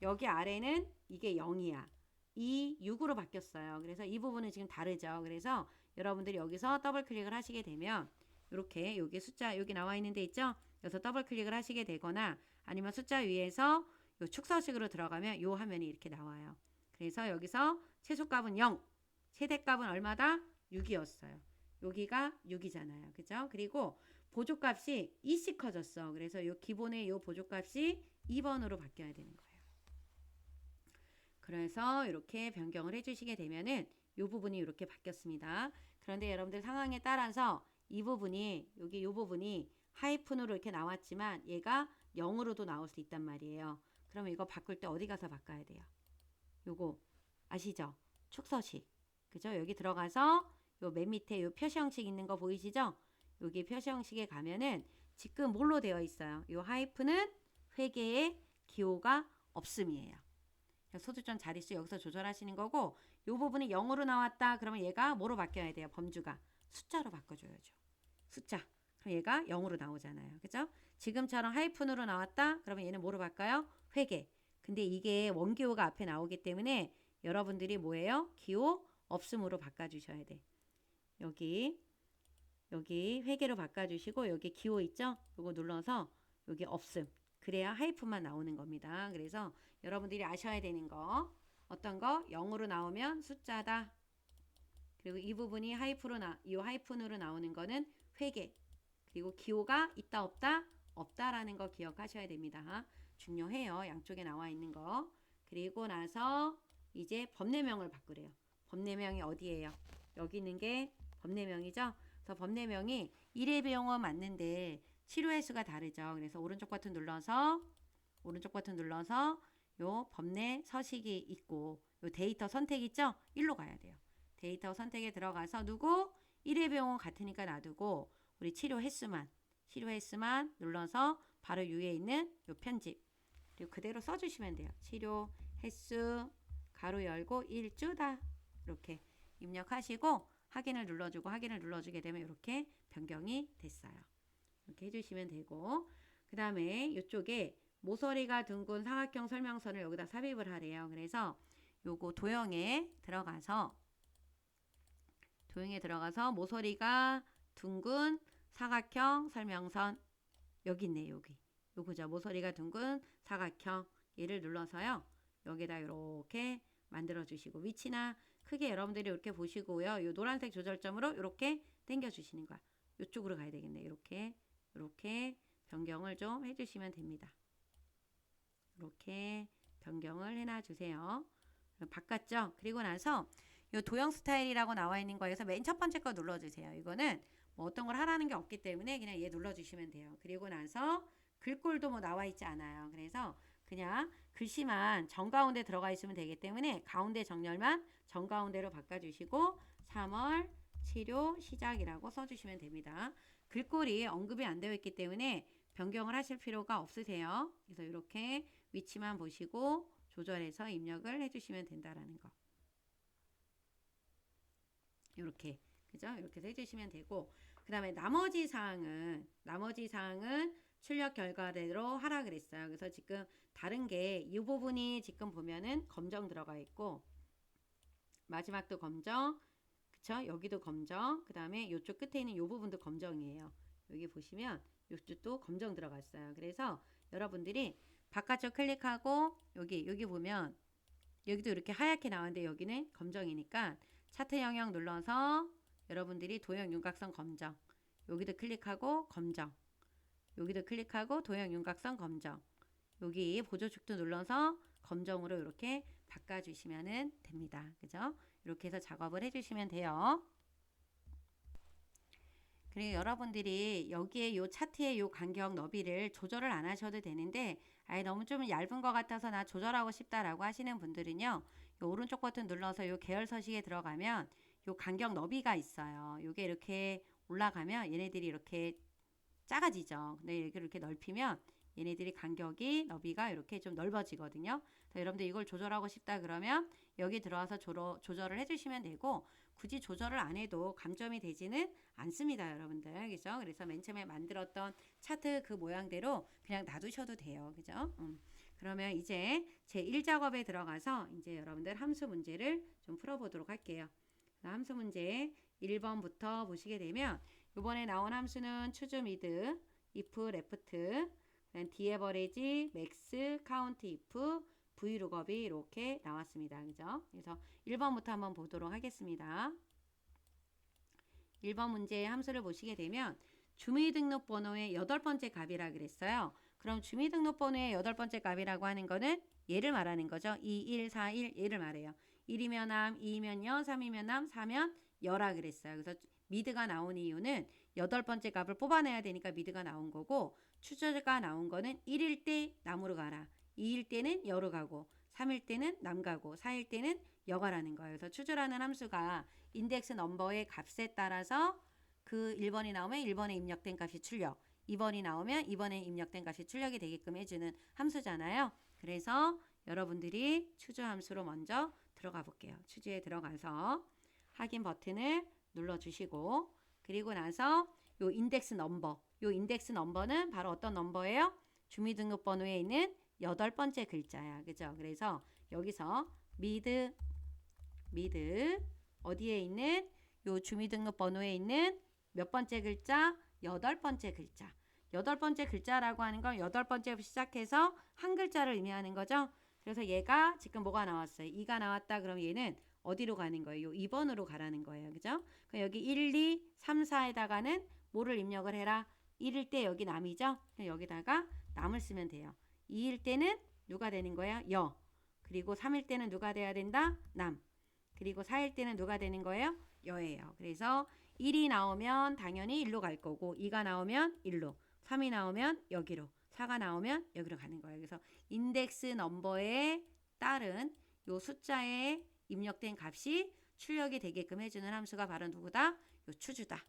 여기 아래는 이게 0이야. 이 6으로 바뀌었어요. 그래서 이 부분은 지금 다르죠. 그래서 여러분들이 여기서 더블 클릭을 하시게 되면 이렇게 여기 숫자 여기 나와 있는 데 있죠? 여기서 더블 클릭을 하시게 되거나 아니면 숫자 위에서 요 축서식으로 들어가면 요 화면이 이렇게 나와요. 그래서 여기서 최소값은 0, 최대값은 얼마다? 6이었어요. 여기가 6이잖아요. 그죠? 그리고 보조값이 2씩 커졌어. 그래서 요 기본의 요 보조값이 2번으로 바뀌어야 되는 거예요. 그래서 이렇게 변경을 해주시게 되면은 이 부분이 이렇게 바뀌었습니다. 그런데 여러분들 상황에 따라서 이 부분이 여기 이 부분이 하이픈으로 이렇게 나왔지만 얘가 0으로도 나올 수 있단 말이에요. 그러면 이거 바꿀 때 어디 가서 바꿔야 돼요? 요거 아시죠? 축서식. 그죠? 여기 들어가서 요 맨 밑에 요 표시 형식 있는 거 보이시죠? 여기 표시 형식에 가면은 지금 뭘로 되어 있어요? 요 하이픈은 회계에 기호가 없음이에요. 소수점 자릿수 여기서 조절하시는 거고 요 부분이 0으로 나왔다 그러면 얘가 뭐로 바뀌어야 돼요? 범주가 숫자로 바꿔줘야죠. 숫자. 그럼 얘가 0으로 나오잖아요. 그죠? 지금처럼 하이픈으로 나왔다 그러면 얘는 뭐로 바꿔요? 회계. 근데 이게 원기호가 앞에 나오기 때문에 여러분들이 뭐예요? 기호 없음으로 바꿔주셔야 돼. 여기 회계로 바꿔주시고 여기 기호 있죠? 요거 눌러서 여기 없음. 그래야 하이픈만 나오는 겁니다. 그래서 여러분들이 아셔야 되는 거 어떤 거 0으로 나오면 숫자다. 그리고 이 부분이 이 하이픈으로 나오는 거는 회계. 그리고 기호가 있다 없다? 없다라는 거 기억하셔야 됩니다. 중요해요. 양쪽에 나와 있는 거. 그리고 나서 이제 법례명을 바꾸래요. 법례명이 어디예요? 여기 있는 게 법례명이죠. 그래서 법례명이 1회 비용은 맞는데 치료 횟수가 다르죠. 그래서 오른쪽 버튼 눌러서 요 법내 서식이 있고 요 데이터 선택 있죠? 1로 가야 돼요. 데이터 선택에 들어가서 누구? 1회 비용은 같으니까 놔두고 우리 치료 횟수만 눌러서 바로 위에 있는 요 편집 그리고 그대로 써주시면 돼요. 치료 횟수 가로 열고 1주다 이렇게 입력하시고 확인을 눌러주게 되면 이렇게 변경이 됐어요. 이렇게 해주시면 되고 그 다음에 이쪽에 모서리가 둥근 사각형 설명서를 여기다 삽입을 하래요. 그래서 요거 도형에 들어가서 모서리가 둥근 사각형 설명선 여기 있네. 요거죠. 모서리가 둥근 사각형 얘를 눌러서요. 여기다 이렇게 만들어 주시고 위치나 크게 여러분들이 이렇게 보시고요. 요 노란색 조절점으로 이렇게 당겨 주시는 거야. 이쪽으로 가야 되겠네. 이렇게 변경을 좀 해주시면 됩니다. 이렇게 변경을 해놔 주세요. 바꿨죠? 그리고 나서 이 도형 스타일이라고 나와 있는 거에서 맨 첫 번째 거 눌러주세요. 이거는 뭐 어떤 걸 하라는 게 없기 때문에 그냥 얘 눌러주시면 돼요. 그리고 나서 글꼴도 뭐 나와 있지 않아요. 그래서 그냥 글씨만 정가운데 들어가 있으면 되기 때문에 가운데 정렬만 정가운데로 바꿔주시고 3월 치료 시작이라고 써주시면 됩니다. 글꼴이 언급이 안 되어 있기 때문에 변경을 하실 필요가 없으세요. 그래서 이렇게 위치만 보시고 조절해서 입력을 해주시면 된다라는 거. 이렇게 그죠? 이렇게 해서 해주시면 되고 그 다음에 나머지 사항은 출력 결과대로 하라 그랬어요. 그래서 지금 다른 게 이 부분이 지금 보면은 검정 들어가 있고 마지막도 검정, 그쵸? 여기도 검정, 그 다음에 이쪽 끝에 있는 이 부분도 검정이에요. 여기 보시면 이쪽도 검정 들어갔어요. 그래서 여러분들이 바깥쪽 클릭하고 여기 보면 여기도 이렇게 하얗게 나왔는데 여기는 검정이니까 차트 영역 눌러서 여러분들이 도형 윤곽선 검정, 여기도 클릭하고 검정, 여기도 클릭하고 도형 윤곽선 검정, 여기 보조축도 눌러서 검정으로 이렇게 바꿔주시면 됩니다. 그죠? 이렇게 해서 작업을 해주시면 돼요. 그리고 여러분들이 여기에 요 차트의 요 간격 너비를 조절을 안 하셔도 되는데 너무 좀 얇은 것 같아서 나 조절하고 싶다라고 하시는 분들은요. 요 오른쪽 버튼 눌러서 요 계열 서식에 들어가면 요 간격 너비가 있어요. 요게 이렇게 올라가면 얘네들이 이렇게 작아지죠. 근데 이렇게 넓히면 얘네들이 간격이 너비가 이렇게 좀 넓어지거든요. 여러분들 이걸 조절하고 싶다 그러면 여기 들어와서 조절을 해주시면 되고 굳이 조절을 안 해도 감점이 되지는 않습니다, 여러분들. 그죠? 그래서 맨 처음에 만들었던 차트 그 모양대로 그냥 놔두셔도 돼요. 그죠? 그러면 이제 제 1작업에 들어가서 이제 여러분들 함수 문제를 좀 풀어보도록 할게요. 함수 문제 1번부터 보시게 되면 이번에 나온 함수는 choose mid, if left, dAverage, max, count if, vlookup이 이렇게 나왔습니다. 그죠? 그래서 1번부터 한번 보도록 하겠습니다. 1번 문제의 함수를 보시게 되면 주민등록번호의 8번째 값이라 그랬어요. 그럼 주민등록번호의 8번째 값이라고 하는 거는 얘를 말하는 거죠. 2, 1, 4, 1 얘를 말해요. 1이면 남, 2이면 여, 3이면 남, 4면 여라 그랬어요. 그래서 미드가 나온 이유는 8번째 값을 뽑아내야 되니까 미드가 나온 거고 추저가 나온 거는 1일 때 남으로 가라. 2일 때는 여로 가고 3일 때는 남 가고 4일 때는 여가라는 거예요. 그래서 추저라는 함수가 인덱스 넘버의 값에 따라서 그 1번이 나오면 1번에 입력된 값이 출력, 2번이 나오면 2번에 입력된 값이 출력이 되게끔 해주는 함수잖아요. 그래서 여러분들이 추저 함수로 먼저 들어가 볼게요. 추저에 들어가서 확인 버튼을 눌러주시고 그리고 나서 요 인덱스 넘버는 바로 어떤 넘버예요? 주민등록번호에 있는 8번째 글자야. 그죠? 그래서 여기서 미드 어디에 있는 요 주민등록번호에 있는 몇 번째 글자? 8번째 글자. 8번째 글자라고 하는 건 8번째부터 시작해서 한 글자를 의미하는 거죠. 그래서 얘가 지금 뭐가 나왔어요? 2가 나왔다. 그럼 얘는 어디로 가는 거예요? 요 2번으로 가라는 거예요. 그죠? 그럼 여기 1, 2, 3, 4에다가는 뭐를 입력을 해라? 1일 때 여기 남이죠? 그럼 여기다가 남을 쓰면 돼요. 2일 때는 누가 되는 거야? 여. 그리고 3일 때는 누가 돼야 된다? 남. 그리고 4일 때는 누가 되는 거예요? 여예요. 그래서 1이 나오면 당연히 1로 갈 거고 2가 나오면 1로 3이 나오면 여기로 4가 나오면 여기로 가는 거예요. 그래서 인덱스 넘버에 따른 요 숫자에 입력된 값이 출력이 되게끔 해주는 함수가 바로 누구다? 요 추주다.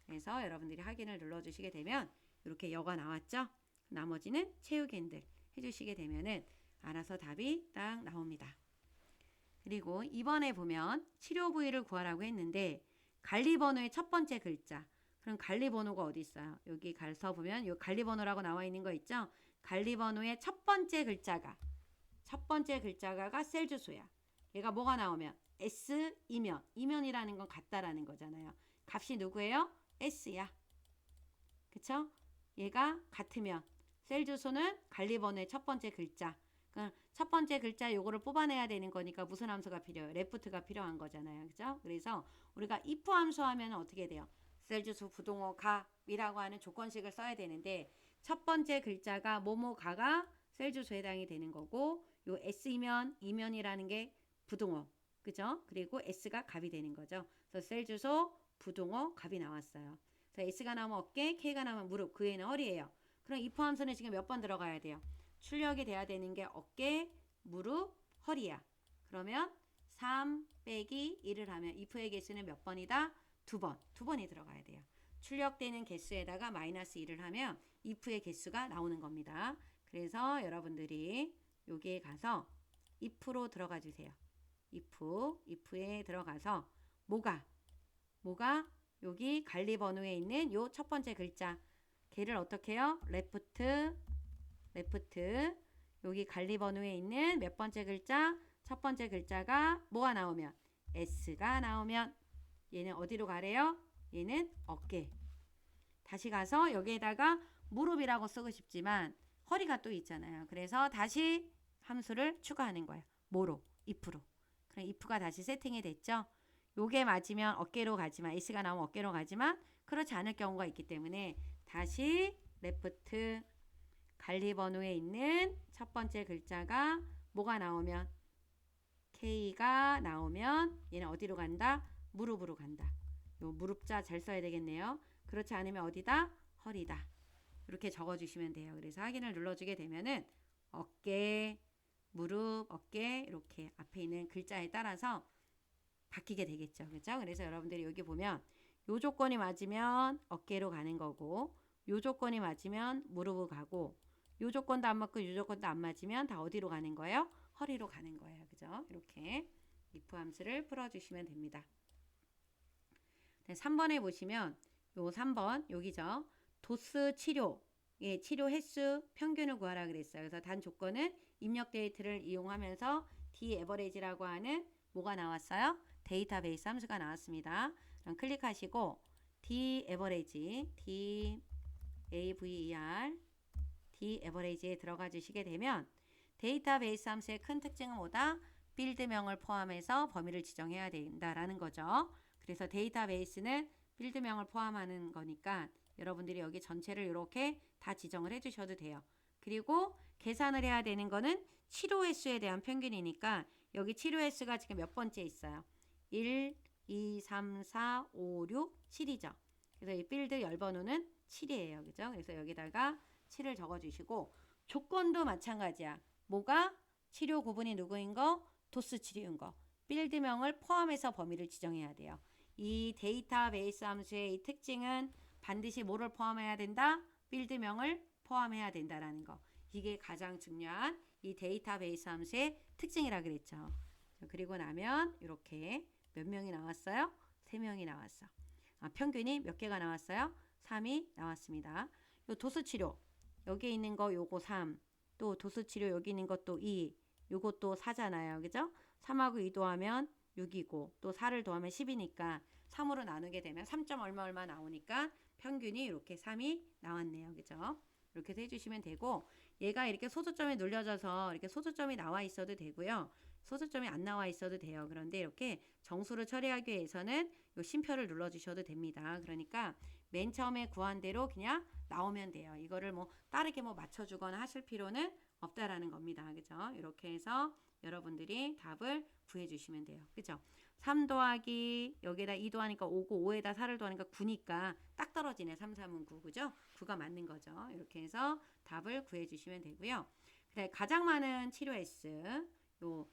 그래서 여러분들이 확인을 눌러주시게 되면 이렇게 여가 나왔죠? 나머지는 채우기들 해주시게 되면은 알아서 답이 딱 나옵니다. 그리고 2번에 보면 치료 부위를 구하라고 했는데 관리번호의 첫 번째 글자. 그럼 관리번호가 어디 있어요? 여기 가서 보면 이 관리번호라고 나와 있는 거 있죠? 관리번호의 첫 번째 글자가 셀 주소야. 얘가 뭐가 나오면 S 이면이라는 건 같다라는 거잖아요. 값이 누구예요? S야. 그쵸? 얘가 같으면 셀 주소는 관리번호의 첫 번째 글자. 첫 번째 글자 요거를 뽑아내야 되는 거니까 무슨 함수가 필요해요? 레프트가 필요한 거잖아요. 그죠? 그래서 우리가 if 함수 하면 어떻게 돼요? 셀 주소 부동호 가이라고 하는 조건식을 써야 되는데 첫 번째 글자가 뭐뭐가가 셀 주소에 해당이 되는 거고 요 S이면이라는 게 부동호. 그죠? 그리고 S가 값이 되는 거죠. 그래서 셀 주소 부동호 값이 나왔어요. 그래서 S가 나오면 어깨, K가 나오면 무릎, 그 애는 허리예요. 그럼 if 함수는 지금 몇 번 들어가야 돼요? 출력이 돼야 되는 게 어깨, 무릎, 허리야. 그러면 3 빼기 1을 하면 if의 개수는 몇 번이다? 2번. 2번이 들어가야 돼요. 출력되는 개수에다가 마이너스 1을 하면 if의 개수가 나오는 겁니다. 그래서 여러분들이 여기에 가서 if로 들어가 주세요. if에 들어가서 뭐가 여기 관리번호에 있는 요 첫 번째 글자 걔를 어떻게 해요? 레프트, 레프트. 여기 갈리 번호에 있는 몇 번째 글자? 첫 번째 글자가 뭐가 나오면? S가 나오면 얘는 어디로 가래요? 얘는 어깨. 다시 가서 여기에다가 무릎이라고 쓰고 싶지만 허리가 또 있잖아요. 그래서 다시 함수를 추가하는 거예요. 뭐로? if로. 그럼 if가 다시 세팅이 됐죠. 요게 맞으면 어깨로 가지만 S가 나오면 어깨로 가지만 그렇지 않을 경우가 있기 때문에 다시 레프트 갈리 번호에 있는 첫 번째 글자가 뭐가 나오면 K가 나오면 얘는 어디로 간다? 무릎으로 간다. 요 무릎자 잘 써야 되겠네요. 그렇지 않으면 어디다? 허리다. 이렇게 적어주시면 돼요. 그래서 확인을 눌러주게 되면은 어깨, 무릎, 어깨 이렇게 앞에 있는 글자에 따라서 바뀌게 되겠죠. 그렇죠? 그래서 여러분들이 여기 보면 요 조건이 맞으면 어깨로 가는 거고 요 조건이 맞으면 무릎으로 가고 요 조건도 안 맞고 요 조건도 안 맞으면 다 어디로 가는 거예요? 허리로 가는 거예요. 그죠? 이렇게 if 함수를 풀어주시면 됩니다. 네, 3번에 보시면 요 3번 여기죠. 도스 치료 예, 치료 횟수 평균을 구하라 그랬어요. 그래서 단 조건은 입력 데이터를 이용하면서 D-average라고 하는 뭐가 나왔어요? 데이터베이스 함수가 나왔습니다. 그럼 클릭하시고 D-average, D-A-V-E-R, D-average에 들어가 주시게 되면 데이터베이스 함수의 큰 특징은 뭐다? 필드명을 포함해서 범위를 지정해야 된다라는 거죠. 그래서 데이터베이스는 필드명을 포함하는 거니까 여러분들이 여기 전체를 이렇게 다 지정을 해주셔도 돼요. 그리고 계산을 해야 되는 거는 치료 횟수에 대한 평균이니까 여기 치료 횟수가 지금 몇 번째 있어요? 1, 2, 3, 4, 5, 6, 7이죠. 그래서 이 필드 열번호는 7이에요. 그죠? 그래서 여기다가 7을 적어주시고 조건도 마찬가지야. 뭐가? 치료 구분이 누구인 거? 도스 치료인 거. 필드명을 포함해서 범위를 지정해야 돼요. 이 데이터베이스 함수의 이 특징은 반드시 뭐를 포함해야 된다? 필드명을 포함해야 된다라는 거. 이게 가장 중요한 이 데이터베이스 함수의 특징이라 그랬죠. 그리고 나면 이렇게 몇 명이 나왔어요? 3명이 나왔어. 평균이 몇 개가 나왔어요? 3이 나왔습니다. 요 도수치료 여기에 있는 거 요거 3, 또 도수치료 여기 있는 것도 2, 요것도 4잖아요. 그죠? 3하고 2 더하면 6이고 또 4를 더하면 10이니까 3으로 나누게 되면 3점 얼마 나오니까 평균이 이렇게 3이 나왔네요. 그죠? 이렇게 해서 해주시면 되고 얘가 이렇게 소수점에 눌려져서 이렇게 소수점이 나와 있어도 되고요. 소수점이 안 나와 있어도 돼요. 그런데 이렇게 정수를 처리하기 위해서는 요 심표를 눌러주셔도 됩니다. 그러니까 맨 처음에 구한 대로 그냥 나오면 돼요. 이거를 뭐 다르게 뭐 맞춰주거나 하실 필요는 없다라는 겁니다. 그죠? 이렇게 해서 여러분들이 답을 구해주시면 돼요. 그죠? 3 더하기 여기에다 2 더하니까 5고 5에다 4를 더하니까 9니까 딱 떨어지네. 3, 3은 9. 그죠? 9가 맞는 거죠. 이렇게 해서 답을 구해주시면 되고요. 그다음에 가장 많은 치료 횟수 요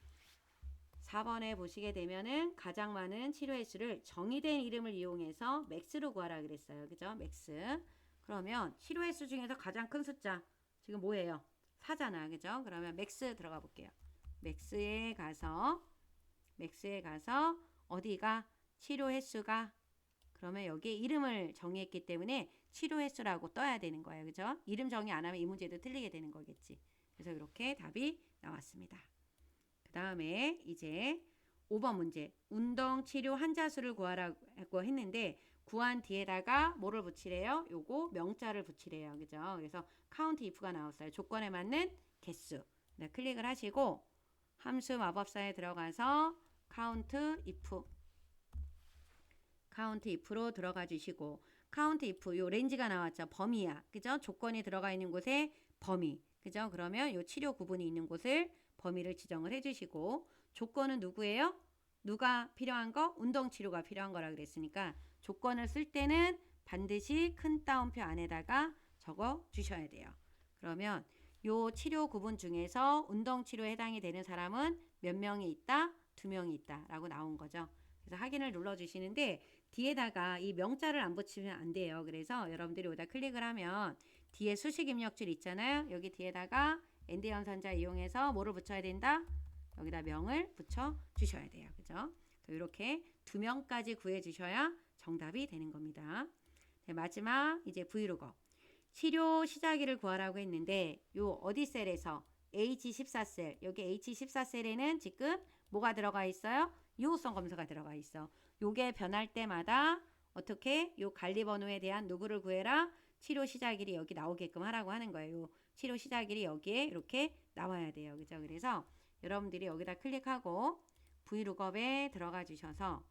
4번에 보시게 되면은 가장 많은 치료 횟수를 정의된 이름을 이용해서 맥스로 구하라 그랬어요. 그죠? 맥스. 그러면 치료 횟수 중에서 가장 큰 숫자 지금 뭐예요? 4잖아. 그죠? 그러면 맥스 들어가 볼게요. 맥스에 가서 어디가 치료 횟수가 그러면 여기에 이름을 정의했기 때문에 치료 횟수라고 떠야 되는 거예요. 그죠? 이름 정의 안 하면 이 문제도 틀리게 되는 거겠지. 그래서 이렇게 답이 나왔습니다. 그 다음에 이제 5번 문제 운동 치료 환자 수를 구하라고 했는데 구한 뒤에다가 뭐를 붙이래요? 요거 명자를 붙이래요. 그죠? 그래서 count if가 나왔어요. 조건에 맞는 개수. 네, 클릭을 하시고 함수 마법사에 들어가서 count if로 들어가 주시고 count if 요 렌즈가 나왔죠. 범위야. 그죠? 조건이 들어가 있는 곳에 범위. 그죠? 그러면 요 치료 구분이 있는 곳을 범위를 지정을 해 주시고 조건은 누구예요? 누가 필요한 거? 운동 치료가 필요한 거라 그랬으니까 조건을 쓸 때는 반드시 큰 따옴표 안에다가 적어 주셔야 돼요. 그러면 요 치료 구분 중에서 운동 치료에 해당이 되는 사람은 몇 명이 있다? 2명이 있다 라고 나온 거죠. 그래서 확인을 눌러 주시는데 뒤에다가 이 명자를 안 붙이면 안 돼요. 그래서 여러분들이 여기다 클릭을 하면 뒤에 수식 입력줄 있잖아요. 여기 뒤에다가 엔드 연산자 이용해서 뭐를 붙여야 된다? 여기다 명을 붙여 주셔야 돼요. 그죠? 이렇게 2명까지 구해 주셔야 정답이 되는 겁니다. 네, 마지막 이제 브이로그 치료 시작일을 구하라고 했는데 요 어디 셀에서 H14셀, 여기 H14셀에는 지금 뭐가 들어가 있어요? 유호성 검사가 들어가 있어. 요게 변할 때마다 어떻게 요 관리 번호에 대한 누구를 구해라? 치료 시작일이 여기 나오게끔 하라고 하는 거예요. 치료 시작일이 여기에 이렇게 나와야 돼요. 그죠? 그래서 여러분들이 여기다 클릭하고 VLOOKUP에 들어가 주셔서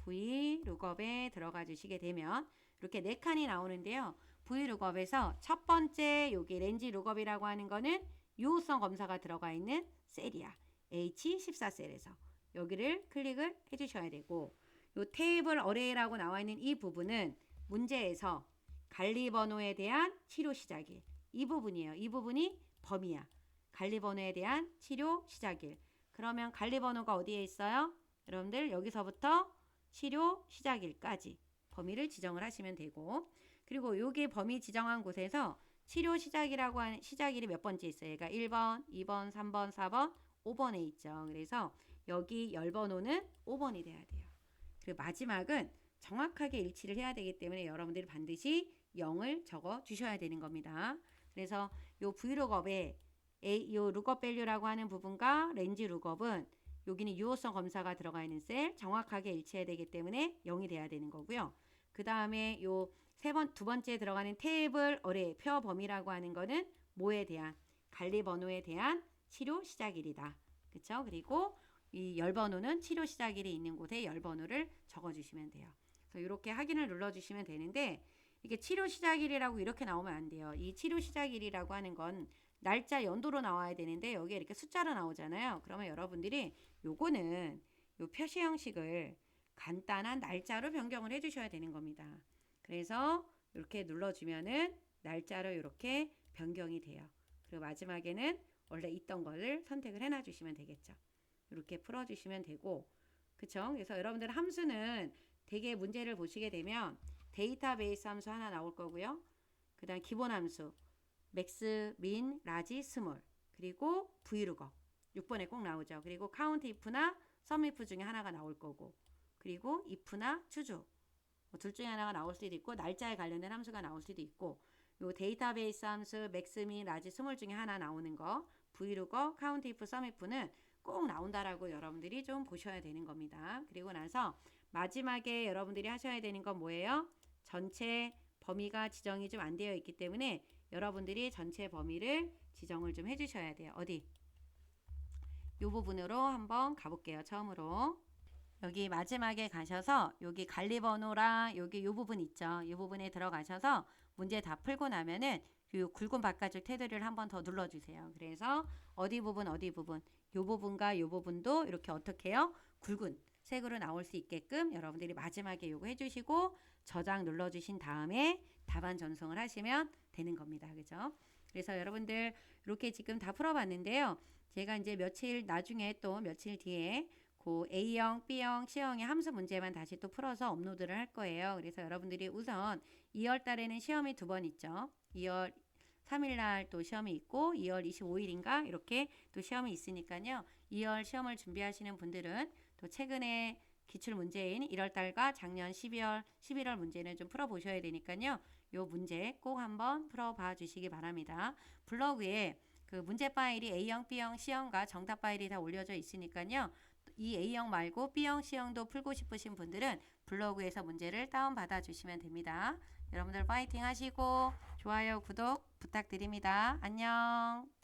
VLOOKUP에 들어가 주시게 되면 이렇게 4칸이 나오는데요. VLOOKUP에서 첫 번째 여기 렌지 룩업이라고 하는 거는 유호성 검사가 들어가 있는 셀이야. H14셀에서 여기를 클릭을 해주셔야 되고 요 테이블 어레이라고 나와 있는 이 부분은 문제에서 관리 번호에 대한 치료 시작일 이 부분이에요. 이 부분이 범위야. 관리 번호에 대한 치료 시작일. 그러면 관리 번호가 어디에 있어요? 여러분들 여기서부터 치료 시작일까지 범위를 지정을 하시면 되고 그리고 여기 범위 지정한 곳에서 치료 시작이라고 하는 시작일이 몇 번째 있어요? 얘가 1번, 2번, 3번, 4번, 5번에 있죠. 그래서 여기 열 번호는 5번이 돼야 돼요. 그리고 마지막은 정확하게 일치를 해야 되기 때문에 여러분들이 반드시 0을 적어 주셔야 되는 겁니다. 그래서 요 VLOOKUP에 요 룩업 밸류라고 하는 부분과 렌지 룩업은 여기는 유호성 검사가 들어가 있는 셀 정확하게 일치해야 되기 때문에 0이 돼야 되는 거고요. 그 다음에 요 두 번째 들어가는 테이블 어레이 표 범위라고 하는 거는 뭐에 대한 관리 번호에 대한 치료 시작일이다. 그렇죠? 그리고 이 열 번호는 치료 시작일이 있는 곳에 열 번호를 적어 주시면 돼요. 그래서 이렇게 확인을 눌러 주시면 되는데 이게 치료 시작일이라고 이렇게 나오면 안 돼요. 이 치료 시작일이라고 하는 건 날짜 연도로 나와야 되는데 여기에 이렇게 숫자로 나오잖아요. 그러면 여러분들이 요거는 요 표시 형식을 간단한 날짜로 변경을 해 주셔야 되는 겁니다. 그래서 이렇게 눌러주면은 날짜로 이렇게 변경이 돼요. 그리고 마지막에는 원래 있던 거를 선택을 해놔 주시면 되겠죠. 이렇게 풀어주시면 되고 그쵸? 그래서 여러분들 함수는 대개 문제를 보시게 되면 데이터베이스 함수 하나 나올 거고요. 그 다음 기본 함수 맥스, 민, 라지, 스몰 그리고 VLOOKUP 6번에 꼭 나오죠. 그리고 카운트 if나 sum if 중에 하나가 나올 거고 그리고 if나 choose 둘 중에 하나가 나올 수도 있고 날짜에 관련된 함수가 나올 수도 있고 요 데이터베이스 함수 맥스, 민, 라지, 스몰 중에 하나 나오는 거 VLOOKUP, 카운트 if, sum if는 꼭 나온다라고 여러분들이 좀 보셔야 되는 겁니다. 그리고 나서 마지막에 여러분들이 하셔야 되는 건 뭐예요? 전체 범위가 지정이 좀 안 되어 있기 때문에 여러분들이 전체 범위를 지정을 좀 해주셔야 돼요. 어디? 이 부분으로 한번 가볼게요. 처음으로 여기 마지막에 가셔서 여기 관리 번호랑 여기 이 부분 있죠. 이 부분에 들어가셔서 문제 다 풀고 나면은 이 굵은 바깥쪽 테두리를 한번 더 눌러주세요. 그래서 어디 부분 이 부분과 이 부분도 이렇게 어떻게 해요? 굵은 색으로 나올 수 있게끔 여러분들이 마지막에 요거 해주시고 저장 눌러주신 다음에 답안 전송을 하시면 되는 겁니다. 그죠? 그래서 여러분들 이렇게 지금 다 풀어봤는데요. 제가 이제 며칠 나중에 또 며칠 뒤에 그 A형, B형, C형의 함수 문제만 다시 또 풀어서 업로드를 할 거예요. 그래서 여러분들이 우선 2월 달에는 시험이 2번 있죠. 2월 3일 날 또 시험이 있고 2월 25일인가 이렇게 또 시험이 있으니까요. 2월 시험을 준비하시는 분들은 또 최근에 기출 문제인 1월 달과 작년 11월 문제는 좀 풀어보셔야 되니까요. 요 문제 꼭 한번 풀어봐 주시기 바랍니다. 블로그에 그 문제 파일이 A형, B형, C형과 정답 파일이 다 올려져 있으니까요. 이 A형 말고 B형, C형도 풀고 싶으신 분들은 블로그에서 문제를 다운받아 주시면 됩니다. 여러분들 파이팅 하시고 좋아요, 구독 부탁드립니다. 안녕.